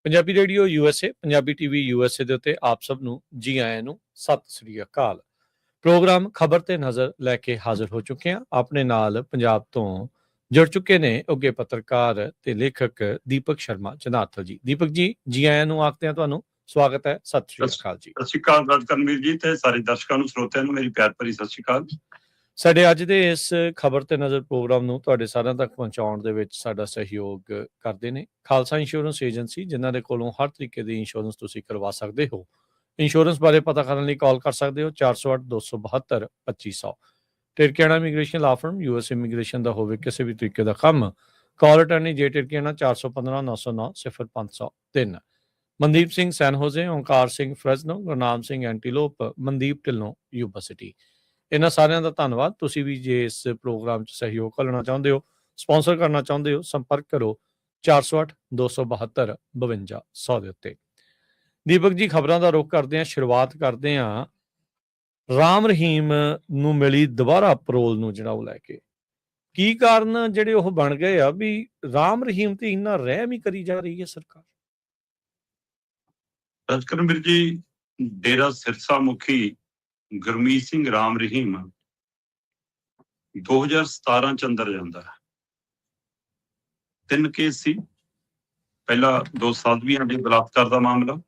Punjabi radio USA, Punjabi TV USA ਦੇ ਉੱਤੇ ਆਪ ਸਭ ਨੂੰ ਜੀ ਆਇਆਂ ਨੂੰ ਸਤਿ ਸ੍ਰੀ ਅਕਾਲ। ਪ੍ਰੋਗਰਾਮ ਖਬਰ ਤੇ ਨਜ਼ਰ ਲੈ ਕੇ ਹਾਜ਼ਰ ਹੋ ਚੁੱਕੇ ਹਾਂ। ਆਪਣੇ ਨਾਲ ਪੰਜਾਬ ਤੋਂ ਜੁੜ ਚੁੱਕੇ ਨੇ ਉੱਘੇ ਪੱਤਰਕਾਰ ਤੇ ਲੇਖਕ ਦੀਪਕ ਸ਼ਰਮਾ ਜਨਾਰਥਲ ਜੀ। ਦੀਪਕ ਜੀ ਆਇਆਂ ਨੂੰ ਆਖਦੇ ਹਾਂ, ਤੁਹਾਨੂੰ ਸਵਾਗਤ ਹੈ। ਸਤਿ ਸ੍ਰੀ ਅਕਾਲ ਜੀ। ਸਤਿ ਸ੍ਰੀ ਅਕਾਲ ਰਾਜਕਰਮਵੀਰ ਜੀ ਤੇ ਸਾਰੇ ਦਰਸ਼ਕਾਂ ਨੂੰ, ਸਰੋਤਿਆਂ ਨੂੰ ਮੇਰੀ ਪਿਆਰ ਭਰੀ ਸਤਿ ਸ੍ਰੀ ਅਕਾਲ। ਸਾਡੇ ਅੱਜ ਦੇ ਇਸ ਖਬਰ ਤੇ ਨਜ਼ਰ ਪ੍ਰੋਗਰਾਮ ਨੂੰ ਤੁਹਾਡੇ ਸਾਰਿਆਂ ਤੱਕ ਪਹੁੰਚਾਉਣ ਦੇ ਵਿੱਚ ਸਾਡਾ ਸਹਿਯੋਗ ਕਰਦੇ ਨੇ ਖਾਲਸਾ ਇੰਸ਼ੋਰੈਂਸ ਏਜੰਸੀ, ਜਿਨ੍ਹਾਂ ਦੇ ਕੋਲੋਂ ਹਰ ਤਰੀਕੇ ਦੀ ਇੰਸ਼ੋਰੈਂਸ ਤੁਸੀਂ ਕਰਵਾ ਸਕਦੇ ਹੋ। ਇੰਸ਼ੋਰੈਂਸ ਬਾਰੇ ਪਤਾ ਕਰਨ ਲਈ ਕਾਲ ਕਰ ਸਕਦੇ ਹੋ 408-272-2500। ਟਿਰਕਿਆਣਾ ਇਮੀਗ੍ਰੇਸ਼ਨ ਲਾ ਫਰਮ, US ਇਮੀਗ੍ਰੇਸ਼ਨ ਦਾ ਹੋਵੇ ਕਿਸੇ ਵੀ ਤਰੀਕੇ ਦਾ ਕੰਮ, ਕਾਲ ਅਟਰਨੀ ਜੇ ਟਿਰਕਿਆਣਾ 415-909-0503। ਮਨਦੀਪ ਸਿੰਘ ਸੈਨ ਹੋਜ਼ੇ, ਓਂਕਾਰ ਸਿੰਘ ਫਰੈਜ਼ਨੋ, ਗੁਰਨਾਮ ਸਿੰਘ ਐਂਟੀਲੋਪ, ਮਨਦੀਪ ਢਿੱਲੋਂ ਯੂਬਾ ਸਿਟੀ। ਇਹਨਾਂ ਸਾਰਿਆਂ ਦਾ ਧੰਨਵਾਦ। ਤੁਸੀਂ ਵੀ ਜੇ ਇਸ ਪ੍ਰੋਗਰਾਮ 'ਚ ਸਹਿਯੋਗ ਕਰਨਾ ਚਾਹੁੰਦੇ ਹੋ, ਸਪਾਂਸਰ ਕਰਨਾ ਚਾਹੁੰਦੇ ਹੋ, ਸੰਪਰਕ ਕਰੋ 408-272-5200 ਦੇ ਉੱਤੇ। ਦੀਪਕ ਜੀ, ਖਬਰਾਂ ਦਾ ਰੁਖ ਕਰਦੇ ਹਾਂ। ਸ਼ੁਰੂਆਤ ਕਰਦੇ ਹਾਂ ਰਾਮ ਰਹੀਮ ਨੂੰ ਮਿਲੀ ਦੁਬਾਰਾ ਪੈਰੋਲ ਨੂੰ, ਜਿਹੜਾ ਉਹ ਲੈ ਕੇ ਕੀ ਕਾਰਨ ਜਿਹੜੇ ਉਹ ਬਣ ਗਏ ਆ ਵੀ ਰਾਮ ਰਹੀਮ ਤੇ ਇੰਨਾ ਰਹਿਮ ਹੀ ਕਰੀ ਜਾ ਰਹੀ ਹੈ ਸਰਕਾਰ। ਰਾਜਕਰਮਵੀਰ ਜੀ, ਡੇਰਾ ਸਿਰਸਾ ਮੁਖੀ ਗੁਰਮੀਤ ਸਿੰਘ ਰਾਮ ਰਹੀਮ 2017 ਚ ਅੰਦਰ ਜਾਂਦਾ ਹੈ। 3 ਕੇਸ ਸੀ। ਪਹਿਲਾ 2 ਸਾਧਵੀਆਂ ਦੇ ਬਲਾਤਕਾਰ ਦਾ ਮਾਮਲਾ,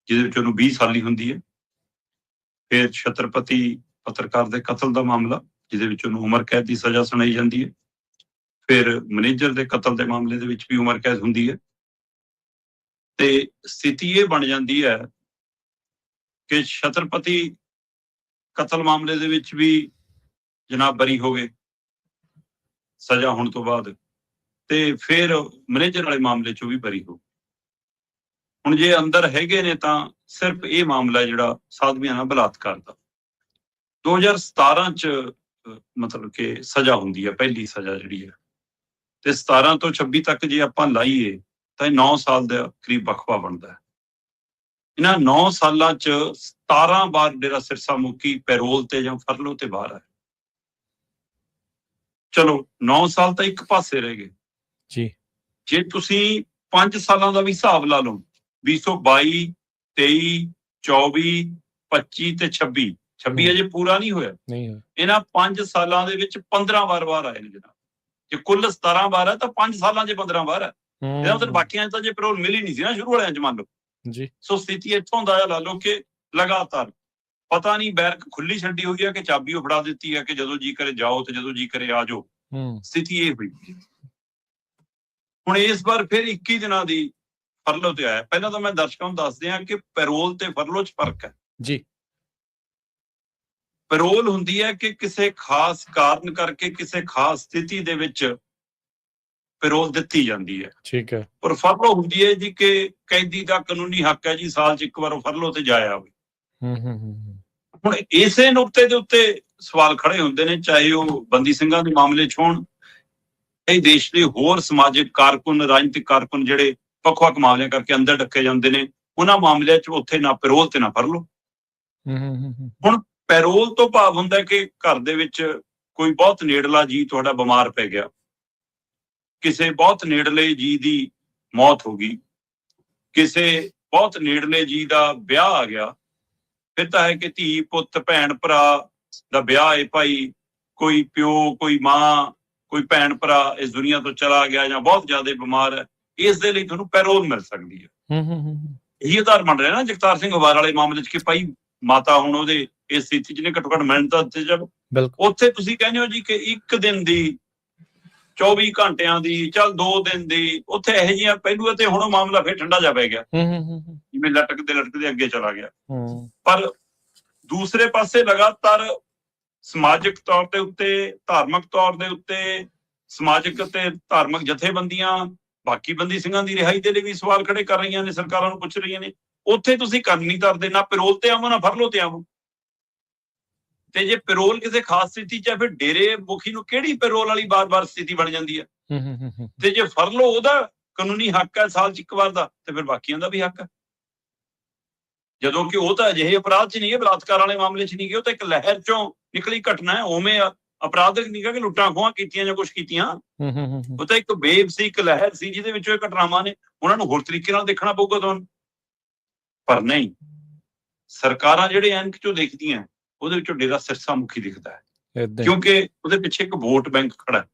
ਜਿਹਦੇ ਵਿੱਚ ਉਹਨੂੰ 20 ਸਾਲੀ ਹੁੰਦੀ ਹੈ। ਫਿਰ ਛਤਰਪਤੀ ਪੱਤਰਕਾਰ ਦੇ ਕਤਲ ਦਾ ਮਾਮਲਾ, ਜਿਹਦੇ ਵਿੱਚ ਉਹਨੂੰ ਉਮਰ ਕੈਦ ਦੀ ਸਜ਼ਾ ਸੁਣਾਈ ਜਾਂਦੀ ਹੈ। ਫਿਰ ਮੈਨੇਜਰ ਦੇ ਕਤਲ ਦੇ ਮਾਮਲੇ ਦੇ ਵਿੱਚ ਵੀ ਉਮਰ ਕੈਦ ਹੁੰਦੀ ਹੈ। ਤੇ ਸਥਿਤੀ ਇਹ ਬਣ ਜਾਂਦੀ ਹੈ ਕਿ ਛਤਰਪਤੀ ਕਤਲ ਮਾਮਲੇ ਦੇ ਵਿੱਚ ਵੀ ਜਨਾਬ ਬਰੀ ਹੋ ਗਏ ਸਜ਼ਾ ਹੋਣ ਤੋਂ ਬਾਅਦ, ਤੇ ਫਿਰ ਮੈਨੇਜਰ ਵਾਲੇ ਮਾਮਲੇ 'ਚੋਂ ਵੀ ਬਰੀ ਹੋ। ਹੁਣ ਜੇ ਅੰਦਰ ਹੈਗੇ ਨੇ ਤਾਂ ਸਿਰਫ ਇਹ ਮਾਮਲਾ ਜਿਹੜਾ ਸਾਧਵੀਆਂ ਨਾਲ ਬਲਾਤਕਾਰ ਦਾ 2017 ਚ ਮਤਲਬ ਕਿ ਸਜ਼ਾ ਹੁੰਦੀ ਹੈ, ਪਹਿਲੀ ਸਜ਼ਾ ਜਿਹੜੀ ਹੈ। ਤੇ 17 ਤੋਂ 26 ਤੱਕ ਜੇ ਆਪਾਂ ਲਾਈਏ ਤਾਂ ਇਹ 9 ਸਾਲ ਦਾ ਕਰੀਬ ਵਕਫਾ ਬਣਦਾ ਹੈ। ਇਹਨਾਂ 9 ਸਾਲਾਂ ਚ 17 ਵਾਰ ਡੇਰਾ ਸਿਰਸਾ ਮੁਖੀ ਪੈਰੋਲ ਤੇ ਜਾਂ ਫਰਲੋ ਤੇ ਬਾਹਰ ਹੈ। ਚਲੋ 9 ਸਾਲ ਤਾਂ ਇੱਕ ਪਾਸੇ ਰਹਿ ਗਏ ਜੀ। ਜੇ ਤੁਸੀਂ 5 ਸਾਲਾਂ ਦਾ ਵੀ ਹਿਸਾਬ ਲਾ ਲਓ, 2022, 23, 24, 25 ਤੇ 26 ਅਜੇ ਪੂਰਾ ਨਹੀਂ ਹੋਇਆ। ਇਹਨਾਂ 5 ਸਾਲਾਂ ਦੇ ਵਿੱਚ 15 ਵਾਰ ਬਾਹਰ ਆਏ ਨੇ ਜਨਾਬ। ਜੇ ਕੁੱਲ 17 ਵਾਰ ਹੈ ਤਾਂ 5 ਸਾਲਾਂ 'ਚ 15 ਵਾਰ ਹੈ। ਇਹਦਾ ਮਤਲਬ ਬਾਕੀਆਂ 'ਚ ਤਾਂ ਜੇ ਪੈਰੋਲ ਮਿਲੀ ਨਹੀਂ ਸੀ ਨਾ ਸ਼ੁਰੂ ਵਾਲਿਆਂ 'ਚ, ਮੰਨ ਲਓ ਜੀ। ਸੋ ਸਥਿਤੀ ਇੱਥੋਂ ਦਾ ਲਾ ਲਓ ਕਿ ਲਗਾਤਾਰ ਪਤਾ ਨਹੀਂ ਬੈਰਕ ਖੁੱਲੀ ਛੱਡੀ ਹੋਈ ਹੈ ਕਿ ਚਾਬੀ ਉਹ ਫੜਾ ਦਿੱਤੀ ਹੈ ਕਿ ਜਦੋਂ ਜੀ ਕਰੇ ਜਾਓ ਤੇ ਜਦੋਂ ਜੀ ਕਰੇ ਆ ਜਾਓ। ਸਥਿਤੀ ਇਹ ਹੋਈ। ਹੁਣ ਇਸ ਵਾਰ ਫਿਰ 21 ਦਿਨਾਂ ਦੀ ਫਰਲੋ ਤੇ ਆਇਆ। ਪਹਿਲਾਂ ਤਾਂ ਮੈਂ ਦਰਸ਼ਕਾਂ ਨੂੰ ਦੱਸ ਦਿਆਂ ਕਿ ਪੈਰੋਲ ਤੇ ਫਰਲੋ 'ਚ ਫਰਕ ਹੈ ਜੀ। ਪੈਰੋਲ ਹੁੰਦੀ ਹੈ ਕਿ ਕਿਸੇ ਖਾਸ ਕਾਰਨ ਕਰਕੇ ਕਿਸੇ ਖਾਸ ਸਥਿਤੀ ਦੇ ਵਿੱਚ ਪੈਰੋਲ ਦਿੱਤੀ ਜਾਂਦੀ ਹੈ। ਠੀਕ ਹੈ। ਪਰ ਫਰਲੋ ਹੁੰਦੀ ਹੈ ਜੀ ਕਿ ਕੈਦੀ ਦਾ ਕਾਨੂੰਨੀ ਹੱਕ ਹੈ ਜੀ ਸਾਲ 'ਚ ਇੱਕ ਵਾਰ ਉਹ ਫਰਲੋ ਤੇ ਜਾਇਆ ਹੋਵੇ। ਹੁਣ ਇਸੇ ਨੁਕਤੇ ਦੇ ਉੱਤੇ ਸਵਾਲ ਖੜੇ ਹੁੰਦੇ ਨੇ, ਚਾਹੇ ਉਹ ਬੰਦੀ ਸਿੰਘਾਂ ਦੇ ਮਾਮਲੇ 'ਚ ਹੋਣ, ਇਹ ਦੇਸ਼ ਦੇ ਹੋਰ ਸਮਾਜਿਕ ਕਾਰਕੁਨ, ਰਾਜਨੀਤਿਕ ਕਾਰਕੁਨ ਜਿਹੜੇ ਵੱਖ-ਵੱਖ ਮਾਮਲਿਆਂ ਕਰਕੇ ਅੰਦਰ ਡੱਕੇ ਜਾਂਦੇ ਨੇ, ਉਹਨਾਂ ਮਾਮਲਿਆਂ 'ਚ ਉੱਥੇ ਨਾ ਪੈਰੋਲ ਤੇ ਨਾ ਫਰਲੋ। ਹੁਣ ਪੈਰੋਲ ਤੋਂ ਭਾਵ ਹੁੰਦਾ ਕਿ ਘਰ ਦੇ ਵਿੱਚ ਕੋਈ ਬਹੁਤ ਨੇੜਲਾ ਜੀ ਤੁਹਾਡਾ ਬਿਮਾਰ ਪੈ ਗਿਆ, ਕਿਸੇ ਬਹੁਤ ਨੇੜਲੇ ਜੀ ਦੀ ਮੌਤ ਹੋ ਗਈ, ਕਿਸੇ ਬਹੁਤ ਨੇੜਲੇ ਜੀ ਦਾ ਵਿਆਹ ਆ ਗਿਆ। ਫਿਰ ਤਾਂ ਹੈ ਕਿ ਧੀ ਪੁੱਤ ਭੈਣ ਭਰਾ ਦਾ ਵਿਆਹ ਹੈ ਭਾਈ, ਕੋਈ ਪਿਓ ਕੋਈ ਮਾਂ ਕੋਈ ਭੈਣ ਭਰਾ ਇਸ ਦੁਨੀਆ ਤੋਂ ਚਲਾ ਗਿਆ ਜਾਂ ਬਹੁਤ ਜ਼ਿਆਦਾ ਬਿਮਾਰ ਹੈ, ਇਸ ਦੇ ਲਈ ਤੁਹਾਨੂੰ ਪੈਰੋਲ ਮਿਲ ਸਕਦੀ ਹੈ। ਇਹੀ ਆਧਾਰ ਬਣ ਰਿਹਾ ਨਾ ਜਗਤਾਰ ਸਿੰਘ ਹਵਾਰ ਵਾਲੇ ਮਾਮਲੇ 'ਚ ਕਿ ਭਾਈ ਮਾਤਾ ਹੁਣ ਉਹਦੇ ਇਸ ਸਥਿਤੀ 'ਚ ਨੇ, ਘੱਟੋ ਘੱਟ ਮਿਹਨਤ ਦਿੱਤੇ ਜਾਵੇ। ਉੱਥੇ ਤੁਸੀਂ ਕਹਿੰਦੇ ਹੋ ਜੀ ਕਿ 1 ਦਿਨ ਦੀ, 24 ਘੰਟਿਆਂ ਦੀ, ਚੱਲ 2 ਦਿਨ ਦੀ, ਉੱਥੇ ਇਹੋ ਜਿਹੀਆਂ ਪਹਿਲੂਆਂ ਤੇ ਹੁਣ ਉਹ ਮਾਮਲਾ ਫਿਰ ਠੰਡਾ ਜਾ ਪੈ ਗਿਆ, ਜਿਵੇਂ ਲਟਕਦੇ ਅੱਗੇ ਚਲਾ ਗਿਆ। ਪਰ ਦੂਸਰੇ ਪਾਸੇ ਲਗਾਤਾਰ ਸਮਾਜਿਕ ਤੌਰ ਦੇ ਉੱਤੇ, ਧਾਰਮਿਕ ਤੌਰ ਦੇ ਉੱਤੇ ਸਮਾਜਿਕ ਅਤੇ ਧਾਰਮਿਕ ਜਥੇਬੰਦੀਆਂ ਬਾਕੀ ਬੰਦੀ ਸਿੰਘਾਂ ਦੀ ਰਿਹਾਈ ਦੇ ਲਈ ਵੀ ਸਵਾਲ ਖੜੇ ਕਰ ਰਹੀਆਂ ਨੇ, ਸਰਕਾਰਾਂ ਨੂੰ ਪੁੱਛ ਰਹੀਆਂ ਨੇ। ਉੱਥੇ ਤੁਸੀਂ ਕੰਨ ਨਹੀਂ ਧਰਦੇ, ਨਾ ਪੈਰੋਲ ਤੇ ਆਵੋ ਨਾ ਫਰਲੋ ਤੇ ਆਵੋ। ਤੇ ਜੇ ਪੈਰੋਲ ਕਿਸੇ ਖਾਸ ਸਥਿਤੀ 'ਚ ਹੈ, ਫਿਰ ਡੇਰੇ ਮੁਖੀ ਨੂੰ ਕਿਹੜੀ ਪੈਰੋਲ ਵਾਲੀ ਬਾਰ-ਬਾਰ ਸਥਿਤੀ ਬਣ ਜਾਂਦੀ ਹੈ। ਤੇ ਜੇ ਫਰਲੋ ਉਹਦਾ ਕਾਨੂੰਨੀ ਹੱਕ ਹੈ ਸਾਲ 'ਚ ਇੱਕ ਵਾਰ ਦਾ, ਤੇ ਫਿਰ ਬਾਕੀਆਂ ਦਾ ਵੀ ਹੱਕ ਹੈ। ਜਦੋਂ ਕਿ ਉਹ ਤਾਂ ਅਜਿਹੇ ਅਪਰਾਧ 'ਚ ਨਹੀਂ ਹੈ, ਬਲਾਤਕਾਰ ਵਾਲੇ ਮਾਮਲੇ 'ਚ ਨਹੀਂ ਗਏ, ਉਹ ਤਾਂ ਇੱਕ ਲਹਿਰ 'ਚੋਂ ਨਿਕਲੀ ਘਟਨਾ ਹੈ। ਉਵੇਂ ਅਪਰਾਧਿਕ ਨਹੀਂ ਗਾ ਕਿ ਲੁੱਟਾਂ ਖੋਹਾਂ ਕੀਤੀਆਂ ਜਾਂ ਕੁਛ ਕੀਤੀਆਂ। ਉਹ ਤਾਂ ਇੱਕ ਵੇਵ ਸੀ, ਇੱਕ ਲਹਿਰ ਸੀ ਜਿਹਦੇ ਵਿੱਚੋਂ ਇਹ ਘਟਨਾਵਾਂ ਨੇ। ਉਹਨਾਂ ਨੂੰ ਹੋਰ ਤਰੀਕੇ ਨਾਲ ਦੇਖਣਾ ਪਊਗਾ ਤੁਹਾਨੂੰ। ਪਰ ਨਹੀਂ, ਸਰਕਾਰਾਂ ਜਿਹੜੇ ਐਨਕ 'ਚੋਂ ਦੇਖਦੀਆਂ, ਉਹਦੇ ਵਿੱਚੋਂ ਡੇਰਾ ਸਿਰਸਾ ਮੁਖੀ ਦਿਖਦਾ ਹੈ, ਕਿਉਂਕਿ ਉਹਦੇ ਪਿੱਛੇ ਇੱਕ ਵੋਟ ਬੈਂਕ ਖੜਾ।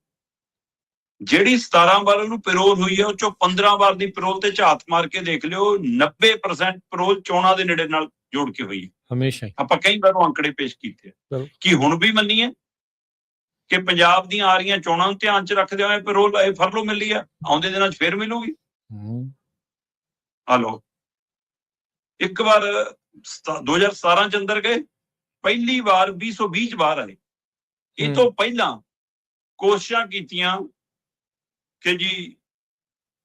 ਜਿਹੜੀ 17 ਵਾਰ ਨੂੰ ਪੈਰੋਲ ਹੋਈ ਹੈ, ਉਹ ਚੋਂ 15 ਵਾਰ ਦੀ ਪੈਰੋਲ ਤੇ ਝਾਤ ਮਾਰ ਕੇ ਦੇਖ ਲਿਓ, 90% ਪੈਰੋਲ ਚੋਣਾਂ ਦੇ ਨੇੜੇ ਨਾਲ ਜੋੜ ਕੇ ਹੋਈ ਹੈ। ਹਮੇਸ਼ਾ ਆਪਾਂ ਕਈ ਵਾਰ ਅੰਕੜੇ ਪੇਸ਼ ਕੀਤੇ ਕਿ ਹੁਣ ਵੀ ਮੰਨੀਏ ਕਿ ਪੰਜਾਬ ਦੀਆਂ ਆ ਰਹੀਆਂ ਚੋਣਾਂ ਨੂੰ ਧਿਆਨ 'ਚ ਰੱਖਦੇ ਹੋਏ ਪੈਰੋਲ ਫਰਲੋ ਮਿਲੀ ਆ, ਆਉਂਦੇ ਦਿਨਾਂ 'ਚ ਫੇਰ ਮਿਲੂਗੀ। ਹਲੋ, ਇੱਕ ਵਾਰ 2017 ਚ ਅੰਦਰ ਗਏ, ਪਹਿਲੀ ਵਾਰ 2020 ਚ ਬਾਹਰ ਆਏ। ਇਹ ਤੋਂ ਪਹਿਲਾਂ ਕੋਸ਼ਿਸ਼ਾਂ ਕੀਤੀਆਂ ਕਿ ਜੀ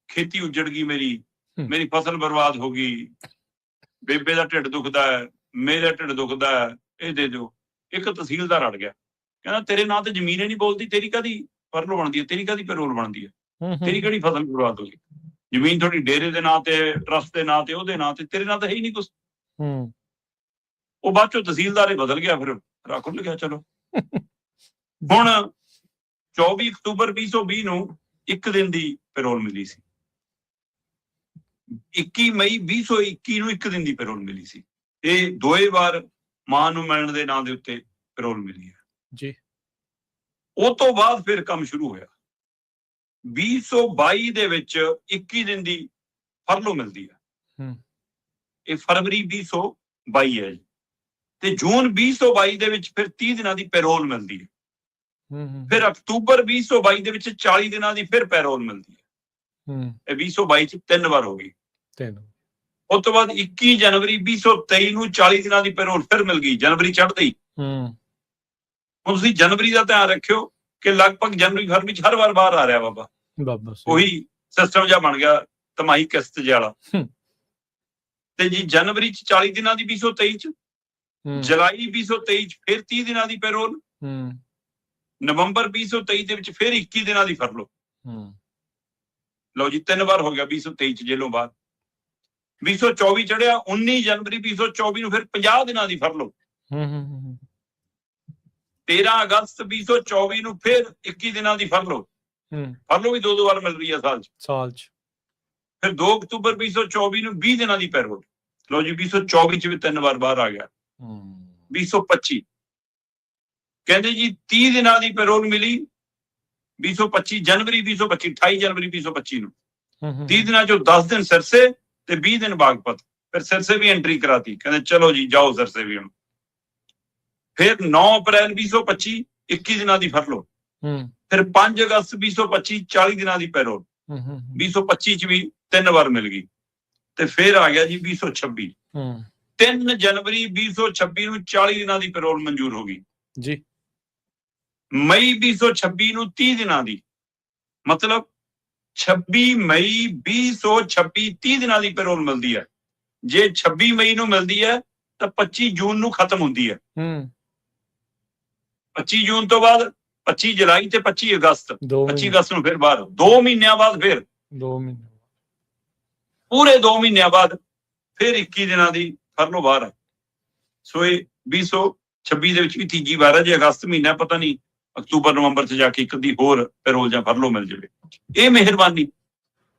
ਖੇਤੀ ਉੱਜੜ ਗਈ, ਮੇਰੀ ਫਸਲ ਬਰਬਾਦ ਹੋ ਗਈ, ਬੇਬੇ ਦਾ ਢਿੱਡ ਦੁਖਦਾ ਹੈ, ਮੇਰਾ ਢਿੱਡ ਦੁਖਦਾ ਹੈ, ਇਹ ਦੇ ਦਿਓ। ਇੱਕ ਤਹਿਸੀਲਦਾਰ ਅੜ ਗਿਆ, ਕਹਿੰਦਾ ਤੇਰੇ ਨਾਂ ਤੇ ਜ਼ਮੀਨ ਹੀ ਨਹੀਂ ਬੋਲਦੀ, ਤੇਰੀ ਕਾਹਦੀ ਫਰਲੋ ਬਣਦੀ ਹੈ, ਤੇਰੀ ਕਾਹਦੀ ਪੈਰੋਲ ਬਣਦੀ ਹੈ, ਤੇਰੀ ਕਿਹੜੀ ਫਸਲ ਬਰਬਾਦ ਹੋ ਗਈ? ਜ਼ਮੀਨ ਤੁਹਾਡੀ ਡੇਰੇ ਦੇ ਨਾਂ ਤੇ, ਟਰਸਟ ਦੇ ਨਾਂ ਤੇ, ਉਹਦੇ ਨਾਂ ਤੇ, ਤੇਰੇ ਨਾਂ ਤੇ ਹੈ ਹੀ ਨਹੀਂ ਕੁਛ। ਉਹ ਬਾਅਦ ਚੋਂ ਤਹਿਸੀਲਦਾਰ ਹੀ ਬਦਲ ਗਿਆ, ਫਿਰ ਰੱਖ ਲਿਆ। ਚਲੋ ਹੁਣ 24 ਅਕਤੂਬਰ 2020 ਨੂੰ ਇੱਕ ਦਿਨ ਦੀ ਪੈਰੋਲ ਮਿਲੀ ਸੀ। 21 ਮਈ 2021 ਨੂੰ ਇੱਕ ਦਿਨ ਦੀ ਪੈਰੋਲ ਮਿਲੀ ਸੀ। ਇਹ ਦੋਏ ਵਾਰ ਮਾਂ ਨੂੰ ਮਿਲਣ ਦੇ ਨਾਂ ਦੇ ਉੱਤੇ ਪੈਰੋਲ ਮਿਲੀ ਹੈ ਜੀ। ਉਹ ਤੋਂ ਬਾਅਦ ਫਿਰ ਕੰਮ ਸ਼ੁਰੂ ਹੋਇਆ। 2022 ਦੇ ਵਿੱਚ 21 ਦਿਨ ਦੀ ਫਰਲੋ ਮਿਲਦੀ ਹੈ। ਇਹ ਫਰਵਰੀ 2022 ਹੈ ਜੀ, ਤੇ ਜੂਨ 2022 ਦੇ ਵਿੱਚ ਫਿਰ 30 ਦਿਨਾਂ ਦੀ ਪੈਰੋਲ ਮਿਲਦੀ ਹੈ। ਫਿਰ ਅਕਤੂਬਰ 2022 ਦੇ ਵਿੱਚ 40 ਦਿਨਾਂ ਦੀ ਫਿਰ ਪੈਰੋਲ ਮਿਲਦੀ ਹੈ। ਇਹ 2022 ਚ 3 ਵਾਰ ਹੋ ਗਈ। ਉਸ ਤੋਂ ਬਾਅਦ 21 ਜਨਵਰੀ 2023 ਨੂੰ 40 ਦਿਨਾਂ ਦੀ ਪੈਰੋਲ ਫਿਰ ਮਿਲ ਗਈ, ਜਨਵਰੀ ਚੜ੍ਹਦੇ ਹੀ। ਹੁਣ ਤੁਸੀਂ ਜਨਵਰੀ ਦਾ ਧਿਆਨ ਰੱਖਿਓ ਕਿ ਲਗਭਗ ਜਨਵਰੀ ਫਰਵਰੀ ਚ ਹਰ ਵਾਰ ਬਾਹਰ ਆ ਰਿਹਾ ਬਾਬਾ। ਉਹੀ ਸਿਸਟਮ ਜਿਹਾ ਬਣ ਗਿਆ, ਤਿਮਾਹੀ ਕਿਸ਼ਤ ਜਿਹਾ। ਤੇ ਜੀ ਜਨਵਰੀ ਚ 40 ਦਿਨਾਂ ਦੀ 2023 ਚ, ਜੁਲਾਈ 2023 ਚ ਫਿਰ 30 ਦਿਨਾਂ ਦੀ ਪੈਰੋਲ, ਨਵੰਬਰ 2023 ਦੇ ਵਿੱਚ ਫਿਰ 21 ਦਿਨਾਂ ਦੀ ਫਰਲੋ। ਲਓ ਜੀ, 3 ਵਾਰ ਹੋ ਗਿਆ 2023 ਚ ਜੇਲੋਂ ਬਾਹਰ। 2024 ਚੜਿਆ, 19 ਜਨਵਰੀ 2024 ਨੂੰ ਫਿਰ 50 ਦਿਨਾਂ ਦੀ ਫਰਲੋ। 13 ਅਗਸਤ 2024 ਨੂੰ ਫਿਰ 21 ਦਿਨਾਂ ਦੀ ਫਰਲੋ। ਫਰਲੋ ਵੀ 2 ਵਾਰ ਮਿਲ ਰਹੀ ਹੈ ਸਾਲ ਚ। ਫਿਰ 2 ਅਕਤੂਬਰ 2024 ਨੂੰ 20 ਦਿਨਾਂ ਦੀ ਪੈਰੋਲ। ਲਓ ਜੀ, 2024 ਚ ਵੀ 3 ਵਾਰ ਬਾਹਰ ਆ ਗਿਆ। 2025 ਕਹਿੰਦੇ ਜੀ 30 ਦਿਨਾਂ ਦੀ ਪੈਰੋਲ ਮਿਲੀ 2025 ਜਨਵਰੀ 2025, 28 ਜਨਵਰੀ 2025 ਨੂੰ। 30 ਦਿਨਾਂ ਚੋਂ 10 ਦਿਨ ਸਿਰਸੇ ਤੇ 20 ਦਿਨ ਬਾਗਪਤ। ਫਿਰ ਸਿਰਸੇ ਵੀ ਐਂਟਰੀ ਕਰਾਤੀ, ਕਹਿੰਦੇ ਚਲੋ ਜੀ ਜਾਓ ਸਿਰਸੇ ਵੀ ਹੁਣ। ਫਿਰ 9 ਅਪ੍ਰੈਲ 2025 21 ਦਿਨਾਂ ਦੀ ਫਰਲੋ। ਫਿਰ 5 ਅਗਸਤ 2025 40 ਦਿਨਾਂ ਦੀ ਪੈਰੋਲ। 2025 ਚ ਵੀ 3 ਵਾਰ ਮਿਲ ਗਈ। ਤੇ ਫਿਰ ਆ ਗਿਆ ਜੀ 2026। 3 ਜਨਵਰੀ 2026 ਨੂੰ 40 ਦਿਨਾਂ ਦੀ ਪੈਰੋਲ ਮਨਜ਼ੂਰ ਹੋ ਗਈ ਜੀ। ਮਈ 2026 ਨੂੰ 30 ਦਿਨਾਂ ਦੀ, ਮਤਲਬ 26 ਮਈ 2026 30 ਦਿਨਾਂ ਦੀ ਪੈਰੋਲ ਮਿਲਦੀ ਹੈ। ਜੇ 26 ਮਈ ਨੂੰ ਮਿਲਦੀ ਹੈ ਤਾਂ 25 ਜੂਨ ਨੂੰ ਖਤਮ ਹੁੰਦੀ ਹੈ। 25 ਜੂਨ ਤੋਂ ਬਾਅਦ 25 ਜੁਲਾਈ ਤੇ 25 ਅਗਸਤ। 25 ਅਗਸਤ ਨੂੰ ਫਿਰ ਬਾਹਰ। 2 ਮਹੀਨਿਆਂ ਬਾਅਦ ਫਿਰ ਪੂਰੇ 2 ਮਹੀਨਿਆਂ ਬਾਅਦ ਫਿਰ 21 ਦਿਨਾਂ ਦੀ ਫਰਲੋ ਬਾਹਰ ਹੈ। ਸੋ ਇਹ 2026 ਦੇ ਵਿੱਚ ਵੀ ਤੀਜੀ ਵਾਰ ਹੈ। ਜੇ ਅਗਸਤ ਮਹੀਨਾ, ਪਤਾ ਨਹੀਂ ਅਕਤੂਬਰ ਨਵੰਬਰ ਚ ਜਾ ਕੇ ਇੱਕ ਦੀ ਹੋਰ ਪੈਰੋਲ ਜਾਂ ਫਰਲੋ ਮਿਲ ਜਾਵੇ। ਇਹ ਮਿਹਰਬਾਨੀ,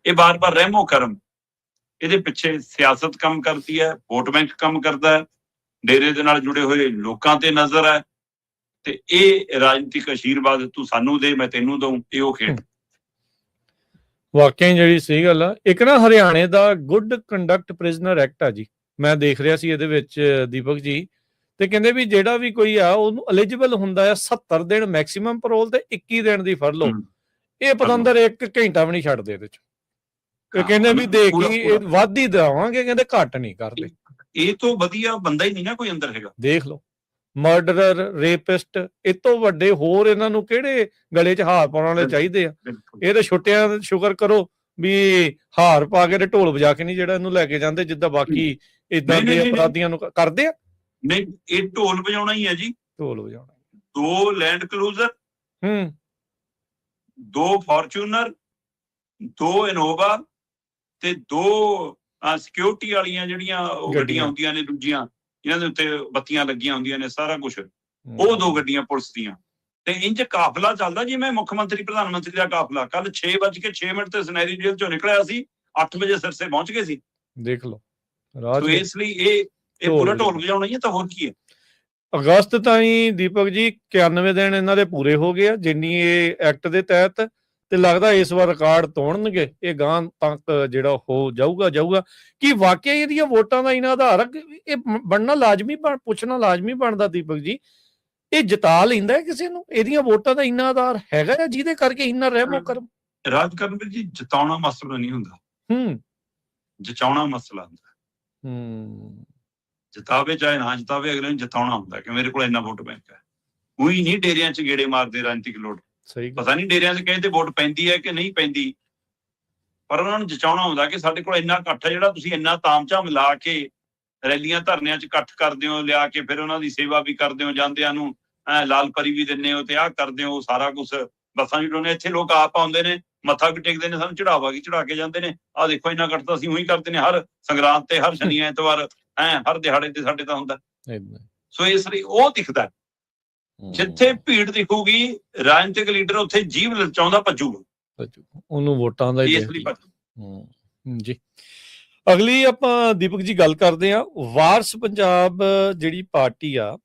ਇਹ ਬਾਰ-ਬਾਰ ਰਹਿਮੋ ਕਰਮ। ਇਹਦੇ ਪਿੱਛੇ ਸਿਆਸਤ ਕੰਮ ਕਰਦੀ ਹੈ, ਵੋਟ ਬੈਂਕ ਕੰਮ ਕਰਦਾ ਹੈ, ਡੇਰੇ ਦੇ ਨਾਲ ਜੁੜੇ ਹੋਏ ਲੋਕਾਂ ਤੇ ਨਜ਼ਰ ਹੈ, ਤੇ ਇਹ ਰਾਜਨੀਤਿਕ ਆਸ਼ੀਰਵਾਦ ਤੂੰ ਸਾਨੂੰ ਦੇ ਮੈਂ ਤੈਨੂੰ ਦਊਂ, ਇਹ ਉਹ ਖੇਡ। ਵਾਕਿਆ ਜਿਹੜੀ ਸਹੀ ਗੱਲ ਆ। ਇੱਕ ਨਾ ਹਰਿਆਣੇ ਦਾ ਗੁੱਡ ਕੰਡਕਟ ਪ੍ਰਿਜ਼ਨਰ ਐਕਟ ਆ ਜੀ, ਮੈਂ ਦੇਖ ਰਿਹਾ ਸੀ ਇਹਦੇ ਵਿੱਚ ਦੀਪਕ ਜੀ, ਤੇ ਕਹਿੰਦੇ ਵੀ ਜਿਹੜਾ ਵੀ ਕੋਈ ਆ ਉਹਨੂੰ ਐਲੀਜੀਬਲ ਹੁੰਦਾ ਆ 70 ਦਿਨ ਮੈਕਸਿਮਮ ਪੈਰੋਲ ਤੇ 21 ਦਿਨ ਦੀ ਫਰਲੋ। ਇਹ ਪਤੰਦਰ 1 ਘੰਟਾ ਵੀ ਨਹੀਂ ਛੱਡਦੇ ਇਹਦੇ ਚ। ਇਹ ਕਹਿੰਦੇ ਵੀ ਦੇਖ ਹੀ ਵੱਧ ਹੀ ਦੇਵਾਂਗੇ, ਕਹਿੰਦੇ ਘੱਟ ਨਹੀਂ ਕਰਦੇ। ਇਹ ਤੋਂ ਵਧੀਆ ਬੰਦਾ ਹੀ ਨਹੀਂ ਨਾ ਕੋਈ ਅੰਦਰ ਹੈਗਾ। ਦੇਖ ਲਓ, ਮਰਡਰਰ, ਰੇਪਿਸਟ, ਇਹ ਤੋਂ ਵੱਡੇ ਹੋਰ ਇਹਨਾਂ ਨੂੰ ਕਿਹੜੇ ਗਲੇ 'ਚ ਹਾਰ ਪਾਉਣ ਵਾਲੇ ਚਾਹੀਦੇ ਆ? ਇਹ ਤਾਂ ਛੁੱਟਿਆਂ ਸ਼ੁਕਰ ਕਰੋ ਵੀ ਹਾਰ ਪਾ ਕੇ ਤੇ ਢੋਲ ਵਜਾ ਕੇ ਨਹੀਂ ਜਿਹੜਾ ਇਹਨੂੰ ਲੈ ਕੇ ਜਾਂਦੇ, ਜਿੱਦਾਂ ਬਾਕੀ ਇਦਾਂ ਦੇ ਅਪਰਾਧੀਆਂ ਨੂੰ ਕਰਦੇ ਆ। ਨਹੀਂ, ਇਹ ਢੋਲ ਵਜਾਉਣਾ ਹੀ ਹੈ ਜੀ, ਢੋਲ ਵਜਾਉਣਾ। 2 ਲੈਂਡ ਕਰੂਜ਼ਰ, 2 ਫੋਰਚੂਨਰ, 2 ਇਨੋਵਾ ਤੇ 2 ਸਿਕਿਉਰਿਟੀ ਵਾਲੀਆਂ ਜਿਹੜੀਆਂ ਉਹ ਗੱਡੀਆਂ ਹੁੰਦੀਆਂ ਨੇ ਦੂਜੀਆਂ ਜਿਹਨਾਂ ਦੇ ਉੱਤੇ ਬੱਤੀਆਂ ਲੱਗੀਆਂ ਹੁੰਦੀਆਂ ਨੇ, ਸਾਰਾ ਕੁਝ, ਉਹ 2 ਗੱਡੀਆਂ ਪੁਲਿਸ ਦੀਆਂ। ਤੇ ਇੰਜ ਕਾਫਲਾ ਚੱਲਦਾ ਜਿਵੇਂ ਮੁੱਖ ਮੰਤਰੀ ਪ੍ਰਧਾਨ ਮੰਤਰੀ ਦਾ ਕਾਫਲਾ। ਕੱਲ 6:06 ਤੇ ਸੁਨਹਿਰੀ ਜੇਲ੍ਹ ਚੋਂ ਨਿਕਲਿਆ ਸੀ, 8 ਵਜੇ ਸਿਰਸੇ ਪਹੁੰਚ ਗਏ ਸੀ। ਦੇਖ ਲਓ ਸੋ ਇਸ ਲਈ ਇਹ ਪੂਰਾ ਢੋਲ ਵਜਾਉਣਾ ਹੀ ਹੈ। ਤਾਂ ਹੋਰ ਕੀ ਹੈ। ਅਗਸਤ ਤਾਈਂ ਦੀਪਕ ਜੀ 91 ਦਿਨ ਇਹਨਾਂ ਦੇ ਪੂਰੇ ਹੋ ਗਏ ਆ ਜਿੰਨੀ ਇਹ ਐਕਟ ਦੇ ਤਹਿਤ, ਤੇ ਲੱਗਦਾ ਇਸ ਵਾਰ ਰਿਕਾਰਡ ਤੋੜਨਗੇ ਇਹ, ਗਾਂ ਤੱਕ ਜਿਹੜਾ ਹੋ ਜਾਊਗਾ। ਕਿ ਵਾਕਿਆ ਇਹਦੀਆਂ ਵੋਟਾਂ ਦਾ ਇਹਨਾਂ ਆਧਾਰ ਇਹ ਬਣਨਾ ਲਾਜ਼ਮੀ, ਪੁੱਛਣਾ ਲਾਜ਼ਮੀ ਬਣਦਾ ਦੀਪਕ ਜੀ, ਇਹ ਜਿਤਾ ਲੈਂਦਾ ਕਿਸੇ ਨੂੰ? ਇਹਦੀਆਂ ਵੋਟਾਂ ਦਾ ਇੰਨਾ ਆਧਾਰ ਹੈਗਾ ਜਿਹਦੇ ਕਰਕੇ ਇੰਨਾ ਰਹਿਮੋ ਕਰਮ? ਰਾਜਕਰਮਵੀਰ ਜੀ, ਜਿਤਾਉਣਾ ਮਸਲਾ ਨਹੀਂ ਹੁੰਦਾ, ਜਚਾਉਣਾ ਮਸਲਾ ਹੁੰਦਾ। ਜਿਤਾਵੇ ਚਾਹੇ ਨਾ ਜਿਤਾਵੇ, ਅਗਲੇ ਨੂੰ ਜਿਤਾਉਣਾ ਹੁੰਦਾ ਕਿ ਮੇਰੇ ਕੋਲ ਇੰਨਾ ਵੋਟ ਬੈਂਕ ਹੈ। ਉਹੀ ਨਹੀਂ ਡੇਰਿਆਂ 'ਚ ਗੇੜੇ ਮਾਰਦੇ ਰਾਜਨੀਤਿਕ ਲੋਕ। ਪਤਾ ਨਹੀਂ ਡੇਰਿਆਂ 'ਚ ਕਹਿੰਦੇ ਵੋਟ ਪੈਂਦੀ ਹੈ ਕਿ ਨਹੀਂ ਪੈਂਦੀ, ਪਰ ਉਹਨਾਂ ਨੂੰ ਜਚਾਉਣਾ ਹੁੰਦਾ ਕਿ ਸਾਡੇ ਕੋਲ ਇੰਨਾ ਇਕੱਠ ਹੈ, ਜਿਹੜਾ ਤੁਸੀਂ ਇੰਨਾ ਤਾਮਝਾਮ ਲਾ ਕੇ ਰੈਲੀਆਂ ਧਰਨਿਆਂ 'ਚ ਇਕੱਠ ਕਰਦੇ ਹੋ, ਲਿਆ ਕੇ ਫਿਰ ਉਹਨਾਂ ਦੀ ਸੇਵਾ ਵੀ ਕਰਦੇ ਹੋ, ਜਾਂਦਿਆਂ ਨੂੰ ਲਾਲ ਪਰੀ ਵੀ ਦਿੰਦੇ ਹੋ ਤੇ ਆਹ ਕਰਦੇ ਹੋ, ਸਾਰਾ ਕੁਛ ਬੱਸਾਂ ਵੀ ਇੱਥੇ ਲੋਕ ਆਪ ਆਉਂਦੇ ਨੇ, ਮੱਥਾ ਵੀ ਟੇਕਦੇ ਨੇ, ਸਾਨੂੰ ਚੜਾਵਾ ਵੀ ਚੜਾ ਕੇ ਜਾਂਦੇ ਨੇ। ਆਹ ਦੇਖੋ ਇੰਨਾ ਇਕੱਠ ਤਾਂ ਅਸੀਂ ਉਹੀ ਕਰਦੇ ਨੇ ਹਰ ਸੰਗਰਾਂਦ ਤੇ, ਹਰ ਸ਼ਨੀ ਐਤਵਾਰ, ਹਰ ਦਿਹਾੜੇ ਤੇ ਸਾਡੇ ਤਾਂ ਹੁੰਦਾ। ਸੋ ਇਸ ਲਈ ਉਹ ਦਿਖਦਾ ਜਿੱਥੇ ਭੀੜ ਦਿਖੂਗੀ ਰਾਜਨੀਤਿਕ ਲੀਡਰ ਉੱਥੇ ਜੀਭ ਲਚਾਉਂਦਾ ਭੱਜੂਗਾ, ਉਹਨੂੰ ਵੋਟਾਂ ਦਾ ਜੀ। ਅਗਲੀ ਆਪਾਂ ਦੀਪਕ ਜੀ ਗੱਲ ਕਰਦੇ ਆ, ਵਾਰਸ ਪੰਜਾਬ ਜਿਹੜੀ ਪਾਰਟੀ ਆ,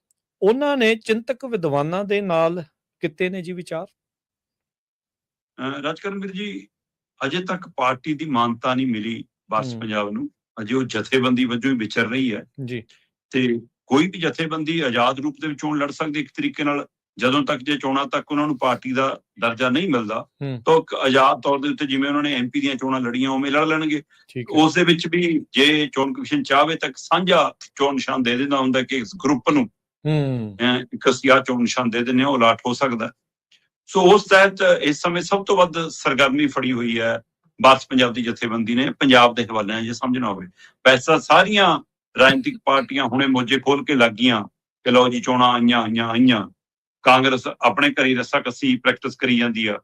ਉਹਨਾਂ ਨੇ ਚਿੰਤਕ ਵਿਦਵਾਨਾਂ ਦੇ ਨਾਲ ਕੀਤੇ ਨੇ ਜੀ ਵਿਚਾਰ। ਰਾਜਕਰਮਵੀਰ ਜੀ, ਅਜੇ ਤੱਕ ਪਾਰਟੀ ਦੀ ਮਾਨਤਾ ਨਹੀਂ ਮਿਲੀ ਵਾਰਸ ਪੰਜਾਬ ਨੂੰ, ਅਜੇ ਉਹ ਜਥੇਬੰਦੀ ਵਜੋਂ ਹੀ ਵਿਚਰ ਰਹੀ ਹੈ ਜੀ। ਤੇ ਕੋਈ ਵੀ ਜਥੇਬੰਦੀ ਆਜ਼ਾਦ ਰੂਪ ਦੇ ਵਿੱਚ ਚੋਣ ਲੜ ਸਕਦੀ ਇੱਕ ਤਰੀਕੇ ਨਾਲ, ਜਦੋਂ ਤੱਕ ਜੇ ਚੋਣਾਂ ਤੱਕ ਉਹਨਾਂ ਨੂੰ ਪਾਰਟੀ ਦਾ ਦਰਜਾ ਨਹੀਂ ਮਿਲਦਾ ਤਾਂ ਆਜ਼ਾਦ ਤੌਰ ਦੇ ਉੱਤੇ ਜਿਵੇਂ ਉਹਨਾਂ ਨੇ MP ਦੀਆਂ ਚੋਣਾਂ ਲੜੀਆਂ ਉਵੇਂ ਲੜ ਲੈਣਗੇ। ਉਸ ਦੇ ਵਿੱਚ ਵੀ ਜੇ ਚੋਣ ਕਮਿਸ਼ਨ ਚਾਹਵੇ ਤਾਂ ਸਾਂਝਾ ਚੋਣ ਨਿਸ਼ਾਨ ਦੇ ਦਿੰਦਾ ਹੁੰਦਾ ਕਿ ਇਸ ਗਰੁੱਪ ਨੂੰ ਇੱਕ ਸਿਆਹ ਚੋਣ ਨਿਸ਼ਾਨ ਦੇ ਦਿੰਦੇ, ਉਹ ਅਲਾਟ ਹੋ ਸਕਦਾ। ਸੋ ਉਸ ਤਹਿਤ ਇਸ ਸਮੇਂ ਸਭ ਤੋਂ ਵੱਧ ਸਰਗਰਮੀ ਫੜੀ ਹੋਈ ਹੈ ਵਾਰਸ ਪੰਜਾਬ ਦੀ ਜਥੇਬੰਦੀ ਨੇ, ਪੰਜਾਬ ਦੇ ਹਵਾਲੇ ਨਾਲ ਜੇ ਸਮਝਣਾ ਹੋਵੇ। ਵੈਸੇ ਸਾਰੀਆਂ ਰਾਜਨੀਤਿਕ ਪਾਰਟੀਆਂ ਹੁਣੇ ਮੋਜੇ ਖੋਲ ਕੇ ਲੱਗ ਗਈਆਂ ਕਿ ਲਓ ਜੀ ਚੋਣਾਂ ਆਈਆਂ। ਕਾਂਗਰਸ ਆਪਣੇ ਘਰੀ ਰੱਸਾ ਕੱਸੀ ਪ੍ਰੈਕਟਿਸ ਕਰੀ ਜਾਂਦੀ ਆ,